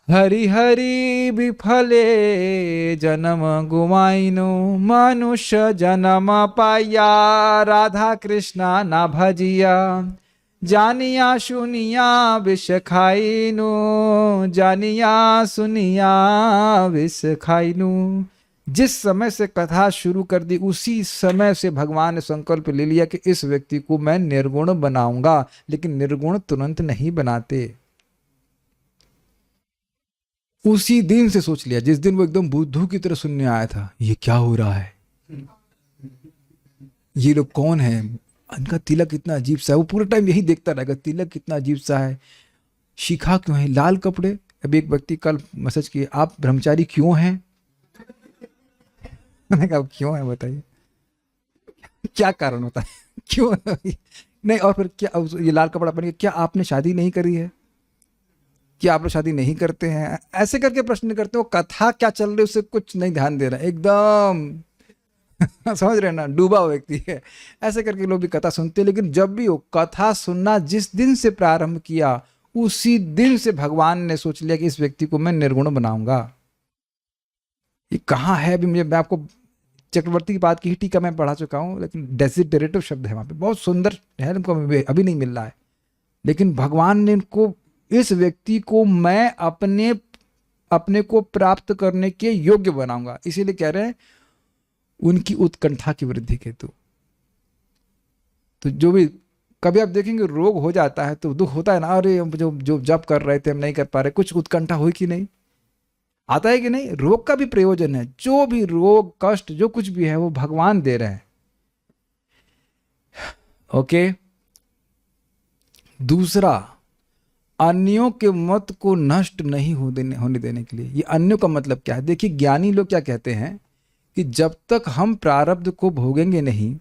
हरि हरि विफले जन्म गुमाइनो, मनुष्य जन्म पाया, राधा कृष्णा ना भजिया, जानिया सुनिया विष खाइनु, जानिया सुनिया विष खाइनु। जिस समय से कथा शुरू कर दी, उसी समय से भगवान ने संकल्प ले लिया कि इस व्यक्ति को मैं निर्गुण बनाऊंगा। लेकिन निर्गुण तुरंत नहीं बनाते। उसी दिन से सोच लिया, जिस दिन वो एकदम बुद्धू की तरह सुनने आया था, ये क्या हो रहा है, ये लोग कौन है, इनका तिलक कितना अजीब सा है। वो पूरे टाइम यही देखता रहेगा, तिलक कितना अजीब सा है, शिखा क्यों है, लाल कपड़े। अभी एक व्यक्ति कल मैसेज किए, आप ब्रह्मचारी क्यों हैं? मैंने कहा क्यों है बताइए, क्या कारण होता है, क्यों नहीं? और फिर क्या ये लाल कपड़ा पहन के, क्या आपने शादी नहीं करी है, क्या आप लोग शादी नहीं करते हैं? ऐसे करके प्रश्न करते हो। कथा क्या चल रही है उससे कुछ नहीं ध्यान दे रहा है, एकदम समझ रहे ना, डूबा व्यक्ति है। ऐसे करके लोग भी कथा सुनते हैं। लेकिन जब भी वो कथा सुनना जिस दिन से प्रारंभ किया, उसी दिन से भगवान ने सोच लिया कि इस व्यक्ति को मैं निर्गुण बनाऊंगा। ये कहाँ है अभी मैं आपको चक्रवर्ती की बात की ही टीका मैं पढ़ा चुका हूँ, लेकिन डेसिडरेटिव शब्द है वहाँ पे, बहुत सुंदर है, हमको अभी नहीं मिल रहा है। लेकिन भगवान ने इनको, इस व्यक्ति को मैं अपने को प्राप्त करने के योग्य बनाऊंगा। इसीलिए कह रहे हैं उनकी उत्कंठा की वृद्धि के हेतु। तो जो भी कभी आप देखेंगे रोग हो जाता है तो दुख होता है ना, अरे हम जो जो जप कर रहे थे हम नहीं कर पा रहे, कुछ उत्कंठा हुई कि नहीं, आता है कि नहीं। रोग का भी प्रयोजन है, जो भी रोग कष्ट जो कुछ भी है वो भगवान दे रहे हैं। ओके। दूसरा, अन्यों के मत को नष्ट नहीं होने देने के लिए। ये अन्यों का मतलब क्या है? देखिए ज्ञानी लोग क्या कहते हैं कि जब तक हम प्रारब्ध को भोगेंगे नहीं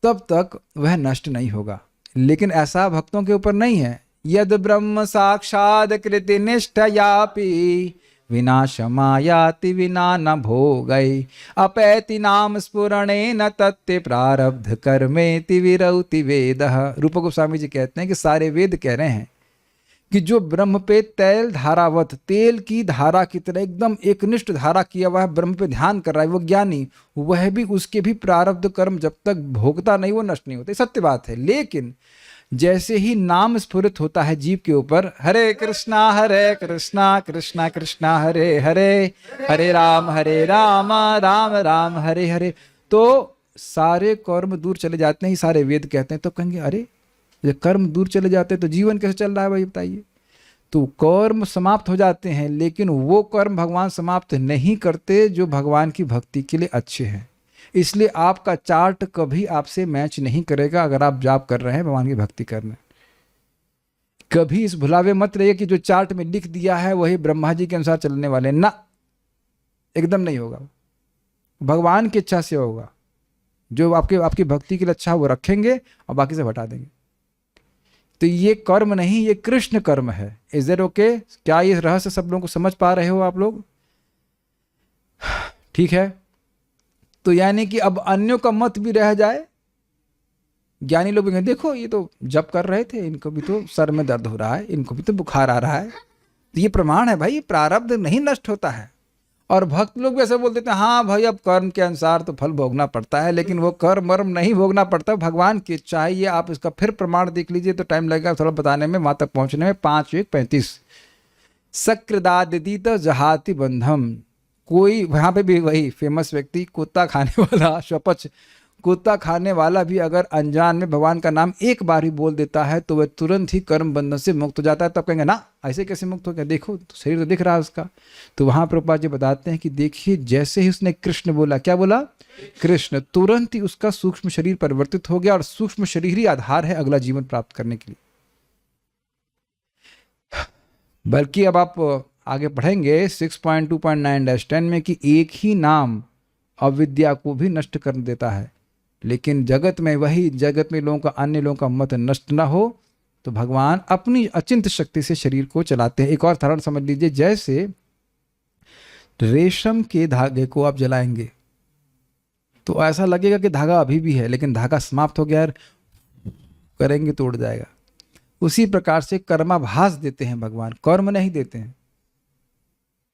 तब तक वह नष्ट नहीं होगा, लेकिन ऐसा भक्तों के ऊपर नहीं है। यद ब्रह्म साक्षाद कृति निष्ठयापि विनाशमायाति विना न भोगै अपैति नाम स्फुरणे न तत्ते प्रारब्ध कर्मेति विरौति वेदः। रूप गोस्वामी जी कहते हैं कि सारे वेद कह रहे हैं कि जो ब्रह्म पे तेल धारावत, तेल की धारा की तरह एकदम एकनिष्ठ धारा किया हुआ है, ब्रह्म पे ध्यान कर रहा है वो ज्ञानी, वह भी उसके भी प्रारब्ध कर्म जब तक भोगता नहीं वो नष्ट नहीं होते। सत्य बात है। लेकिन जैसे ही नाम स्फुरित होता है जीव के ऊपर, हरे कृष्णा कृष्णा कृष्णा हरे हरे, हरे राम राम राम हरे हरे, तो सारे कर्म दूर चले जाते हैं। सारे वेद कहते हैं। तो कहेंगे अरे जब कर्म दूर चले जाते हैं तो जीवन कैसे चल रहा है भाई बताइए। तो कर्म समाप्त हो जाते हैं, लेकिन वो कर्म भगवान समाप्त नहीं करते जो भगवान की भक्ति के लिए अच्छे हैं। इसलिए आपका चार्ट कभी आपसे मैच नहीं करेगा अगर आप जाप कर रहे हैं भगवान की भक्ति करने। कभी इस भुलावे मत रहिए कि जो चार्ट में लिख दिया है वही ब्रह्मा जी के अनुसार चलने वाले, ना, एकदम नहीं होगा। भगवान की इच्छा से होगा। जो आपकी भक्ति के लिए अच्छा वो रखेंगे और बाकी से हटा देंगे। तो ये कर्म नहीं, ये कृष्ण कर्म है। Is that okay? क्या ये रहस्य सब लोगों को समझ पा रहे हो आप लोग? ठीक है। तो यानी कि अब अन्यों का मत भी रह जाए। ज्ञानी लोग भी कहें देखो ये तो जप कर रहे थे, इनको भी तो सर में दर्द हो रहा है, इनको भी तो बुखार आ रहा है। तो ये प्रमाण है भाई, प्रारब्ध नहीं नष्ट होता है। और भक्त लोग भी ऐसे बोल देते हैं हाँ भाई अब कर्म के अनुसार तो फल भोगना पड़ता है, लेकिन वो कर्म वर्म नहीं भोगना पड़ता, भगवान की इच्छा है। ये आप इसका फिर प्रमाण देख लीजिए तो टाइम लगेगा थोड़ा बताने में, वहां तक पहुंचने में। 5:35 सकृदादित जहाति बंधम। कोई वहां पे भी वही फेमस व्यक्ति, कुत्ता खाने वाला स्वपच, कुत्ता खाने वाला भी अगर अनजान में भगवान का नाम एक बार ही बोल देता है तो वह तुरंत ही कर्म बंधन से मुक्त हो जाता है। तब कहेंगे ना ऐसे कैसे मुक्त हो गया, देखो तो शरीर तो दिख रहा है उसका। तो वहां प्रभुपाद जी बताते हैं कि देखिए जैसे ही उसने कृष्ण बोला, क्या बोला? कृष्ण, तुरंत ही उसका सूक्ष्म शरीर परिवर्तित हो गया और सूक्ष्म शरीर ही आधार है अगला जीवन प्राप्त करने के लिए। बल्कि अब आप आगे पढ़ेंगे 6.2.9-10 में कि एक ही नाम अविद्या को भी नष्ट कर देता है, लेकिन जगत में लोगों का, अन्य लोगों का मत नष्ट ना हो तो भगवान अपनी अचिंत शक्ति से शरीर को चलाते हैं। एक और उदाहरण समझ लीजिए, जैसे रेशम के धागे को आप जलाएंगे तो ऐसा लगेगा कि धागा अभी भी है, लेकिन धागा समाप्त हो गया, करेंगे तो उड़ जाएगा। उसी प्रकार से कर्माभास देते हैं भगवान, कर्म नहीं देते हैं।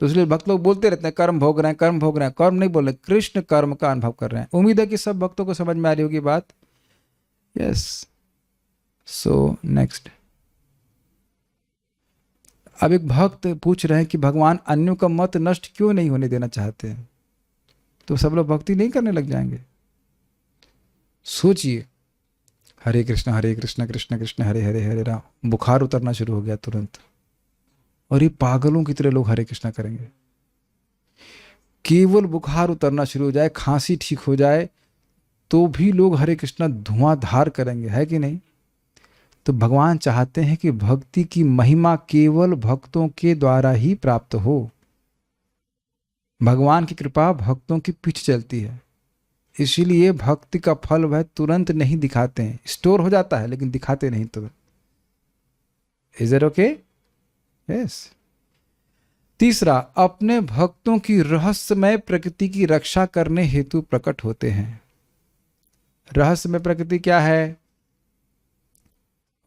तो इसलिए भक्त लोग बोलते रहते हैं कर्म भोग रहे हैं, कर्म भोग रहे हैं। कर्म नहीं बोल रहे, कृष्ण कर्म का अनुभव कर रहे हैं। उम्मीद है कि सब भक्तों को समझ में आ रही होगी बात। यस। सो नेक्स्ट, अब एक भक्त पूछ रहे हैं कि भगवान अन्यों का मत नष्ट क्यों नहीं होने देना चाहते हैं? तो सब लोग भक्ति नहीं करने लग जाएंगे? सोचिए, हरे कृष्ण कृष्ण कृष्ण हरे हरे हरे राम, बुखार उतरना शुरू हो गया तुरंत। और ये पागलों की तरह लोग हरे कृष्णा करेंगे। केवल बुखार उतरना शुरू हो जाए, खांसी ठीक हो जाए तो भी लोग हरे कृष्णा धुआंधार करेंगे, है कि नहीं? तो भगवान चाहते हैं कि भक्ति की महिमा केवल भक्तों के द्वारा ही प्राप्त हो। भगवान की कृपा भक्तों की पीठ चलती है, इसीलिए भक्ति का फल वह तुरंत नहीं दिखाते हैं। स्टोर हो जाता है लेकिन दिखाते नहीं तुरंत। Is it okay? यस। तीसरा, अपने भक्तों की रहस्यमय प्रकृति की रक्षा करने हेतु प्रकट होते हैं। रहस्यमय प्रकृति क्या है?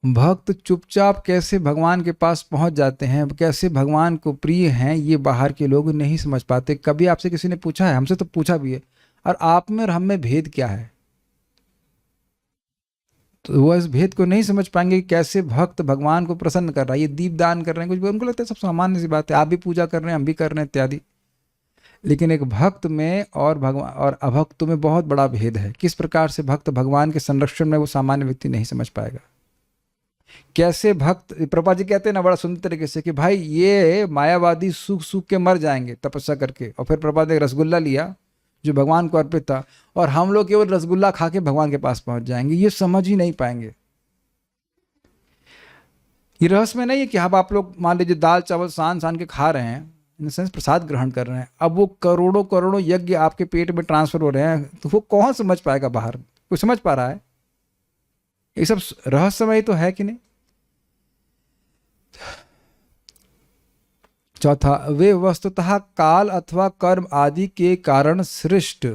भक्त चुपचाप कैसे भगवान के पास पहुंच जाते हैं, कैसे भगवान को प्रिय हैं, ये बाहर के लोग नहीं समझ पाते। कभी आपसे किसी ने पूछा है? हमसे तो पूछा भी है, और आप में और हम में भेद क्या है? तो वह इस भेद को नहीं समझ पाएंगे कि कैसे भक्त भगवान को प्रसन्न कर रहा है। ये दीप दान कर रहे हैं, कुछ उनको लगता है सब सामान्य सी बात है, आप भी पूजा कर रहे हैं, हम भी कर रहे हैं इत्यादि। लेकिन एक भक्त में और भगवान और अभक्तों में बहुत बड़ा भेद है। किस प्रकार से भक्त भगवान के संरक्षण में, वो सामान्य व्यक्ति नहीं समझ पाएगा। कैसे भक्त, प्रभुपाद जी कहते हैं ना बड़ा सुंदर तरीके से कि भाई ये मायावादी सूख सूख के मर जाएंगे तपस्या करके, और फिर प्रभुपाद ने एक रसगुल्ला लिया जो भगवान को अर्पित था, और हम लोग केवल रसगुल्ला खा के भगवान के पास पहुंच जाएंगे। ये समझ ही नहीं पाएंगे। ये रहस्य में नहीं है कि अब आप लोग मान लीजिए दाल चावल सान के खा रहे हैं, इन सेंस प्रसाद ग्रहण कर रहे हैं, अब वो करोड़ों करोड़ों यज्ञ आपके पेट में ट्रांसफर हो रहे हैं, तो वो कौन समझ पाएगा बाहर? कोई समझ पा रहा है? ये सब रहस्यमय तो है कि नहीं? चौथा, वे वस्तुतः काल अथवा कर्म आदि के कारण सृष्ट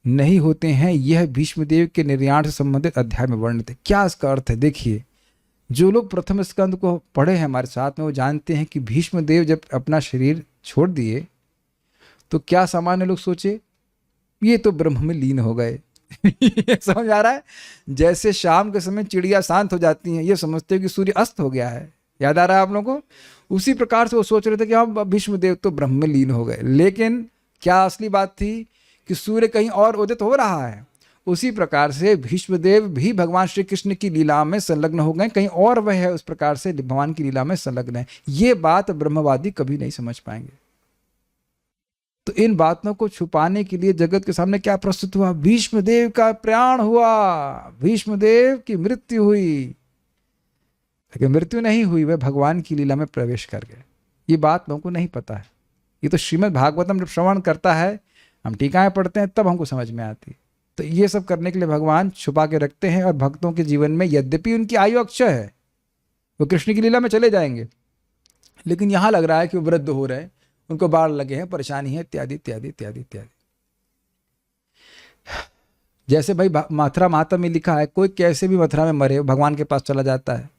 नहीं होते हैं। यह भीष्मदेव के निर्याण से संबंधित अध्याय में वर्णित है। क्या इसका अर्थ है? देखिए, जो लोग प्रथम स्कंद को पढ़े हैं हमारे साथ में, वो जानते हैं कि भीष्मदेव जब अपना शरीर छोड़ दिए तो क्या सामान्य लोग सोचे, ये तो ब्रह्म में लीन हो गए। समझ आ रहा है? जैसे शाम के समय चिड़िया शांत हो जाती हैं, ये समझते हो कि सूर्य अस्त हो गया है। याद आ रहा है आप लोगों को? उसी प्रकार से वो सोच रहे थे कि हम भीष्मदेव तो ब्रह्म में लीन हो गए। लेकिन क्या असली बात थी कि सूर्य कहीं और उदित हो रहा है। उसी प्रकार से भीष्मदेव भी भगवान श्री कृष्ण की लीला में संलग्न हो गए, कहीं और वह है उस प्रकार से भगवान की लीला में संलग्न है। ये बात ब्रह्मवादी कभी नहीं समझ पाएंगे। तो इन बातों को छुपाने के लिए जगत के सामने क्या प्रस्तुत हुआ? भीष्मदेव का प्रयाण हुआ, भीष्मदेव की मृत्यु हुई। लेकिन मृत्यु नहीं हुई, वह भगवान की लीला में प्रवेश कर गए। ये बात लोगों को नहीं पता है। ये तो श्रीमद् भागवतम जब श्रवण करता है, हम टीकाएं पढ़ते हैं, तब हमको समझ में आती। तो ये सब करने के लिए भगवान छुपा के रखते हैं, और भक्तों के जीवन में यद्यपि उनकी आयु अक्षय है, वो कृष्ण की लीला में चले जाएंगे, लेकिन यहाँ लग रहा है कि वो वृद्ध हो रहे हैं, उनको बाढ़ लगे हैं, परेशानी है, इत्यादि इत्यादि इत्यादि इत्यादि। जैसे भाई मथुरा महात्म में लिखा है, कोई कैसे भी मथुरा में मरे भगवान के पास चला जाता है।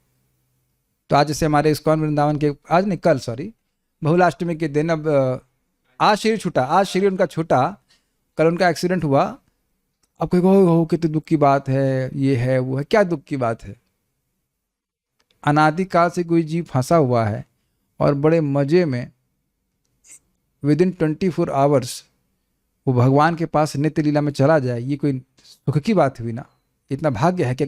तो आज जैसे हमारे इस्कॉन वृंदावन के, आज नहीं कल, सॉरी, बहुलाष्टमी के दिन, अब आज शरीर छूटा, आज शरीर उनका छूटा, कल उनका एक्सीडेंट हुआ। अब कोई हो कितनी दुख की बात है, ये है वो है। क्या दुख की बात है? अनादिकाल से कोई जीव फंसा हुआ है और बड़े मजे में विदिन 24 आवर्स वो भगवान के पास नित्य लीला में चला जाए, ये कोई सुख की बात हुई ना? इतना भाग्य है कि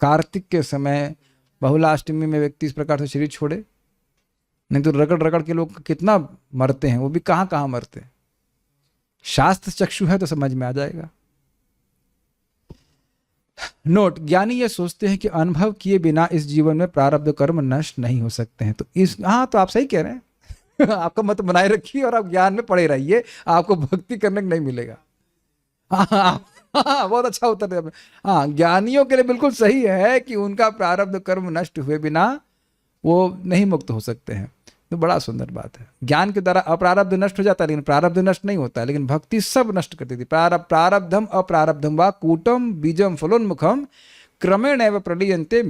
कार्तिक के समय बहुलाष्टमी में व्यक्ति इस प्रकार से शरीर छोड़े। नहीं तो रगड़ रगड़ के लोग कितना मरते हैं, वो भी कहाँ कहाँ मरते हैं। शास्त्र चक्षु है तो समझ में आ जाएगा। नोट, ज्ञानी ये सोचते हैं कि अनुभव किए बिना इस जीवन में प्रारब्ध कर्म नष्ट नहीं हो सकते हैं। तो तो आप सही कह रहे हैं। आपका मत बनाए रखिए और आप ज्ञान में पड़े रहिए, आपको भक्ति करने को नहीं मिलेगा। बहुत अच्छा उत्तर दिया। हाँ, ज्ञानियों के लिए बिल्कुल सही है कि उनका प्रारब्ध कर्म नष्ट हुए बिना वो नहीं मुक्त हो सकते हैं। तो बड़ा सुंदर बात है। ज्ञान के द्वारा अप्रारब्ध नष्ट हो जाता है, लेकिन प्रारब्ध नष्ट नहीं होता है। लेकिन भक्ति सब नष्ट करती थी। प्रारब्धम अप्रारब्धम वा कूटम बीजम फलोन्मुखम क्रमेण एवं प्रलीयन्ते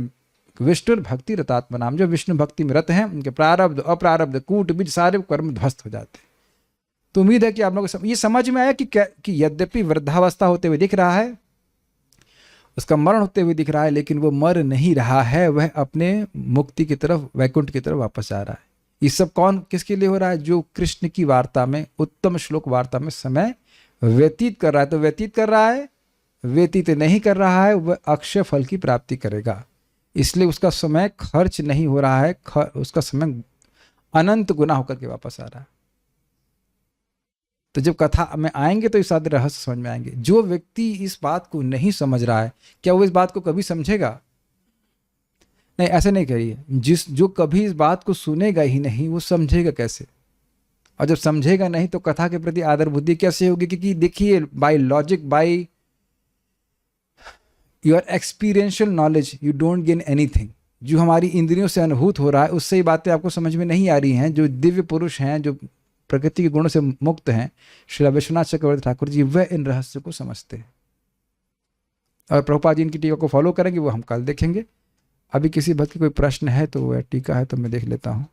विष्णु भक्ति रतात्मनाम। जो विष्णु भक्ति में रत हैं, उनके प्रारब्ध अप्रारब्ध कूट बीज सारे कर्म ध्वस्त हो जाते हैं। तो उम्मीद है कि आप लोगों को ये समझ में आया कि यद्यपि वृद्धावस्था होते हुए दिख रहा है, उसका मरण होते हुए दिख रहा है, लेकिन वो मर नहीं रहा है, वह अपने मुक्ति की तरफ, वैकुंठ की तरफ वापस आ रहा है। ये सब कौन किसके लिए हो रहा है? जो कृष्ण की वार्ता में, उत्तम श्लोक वार्ता में समय व्यतीत कर रहा है। तो व्यतीत कर रहा है, व्यतीत नहीं कर रहा है, वह अक्षय फल की प्राप्ति करेगा। इसलिए उसका समय खर्च नहीं हो रहा है, उसका समय अनंत गुना होकर के वापस आ रहा है। तो जब कथा में आएंगे तो इस सारे रहस्य समझ में आएंगे। जो व्यक्ति इस बात को नहीं समझ रहा है, क्या वो इस बात को कभी समझेगा? नहीं, ऐसे नहीं करिए। जो कभी इस बात को सुनेगा ही नहीं, वो समझेगा कैसे? और जब समझेगा नहीं तो कथा के प्रति आदर बुद्धि कैसे होगी? क्योंकि देखिए, by logic, by your experiential knowledge you don't gain anything. जो हमारी इंद्रियों से अनुभूत हो रहा है, उससे ये बातें आपको समझ में नहीं आ रही हैं। जो दिव्य पुरुष हैं, जो प्रकृति के गुणों से मुक्त हैं, श्री विश्वनाथ चक्रवर्ती ठाकुर जी, वह इन रहस्य को समझते हैं। और प्रभुपाद जी इनकी टीका को फॉलो करेंगे, वो हम कल देखेंगे। अभी किसी भक्त की कोई प्रश्न है तो वह टीका है तो मैं देख लेता हूँ।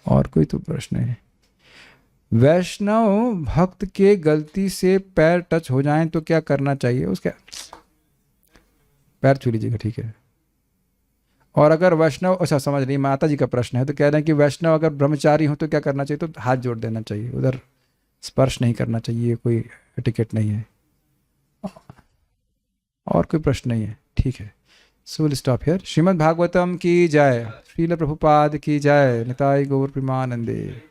और कोई तो प्रश्न है? वैष्णव भक्त के गलती से पैर टच हो जाएं तो क्या करना चाहिए? उसका पैर छू लीजिएगा, ठीक है। और अगर वैष्णव, अच्छा समझ रही, माता जी का प्रश्न है, तो कह रहे हैं कि वैष्णव अगर ब्रह्मचारी हो तो क्या करना चाहिए? तो हाथ जोड़ देना चाहिए, उधर स्पर्श नहीं करना चाहिए, कोई टिकट नहीं है। और कोई प्रश्न नहीं है, ठीक है। So will stop here. Shrimad Bhagavatam की जय, श्रील प्रभुपाद की जय, निताई गौर प्रेमानंदे।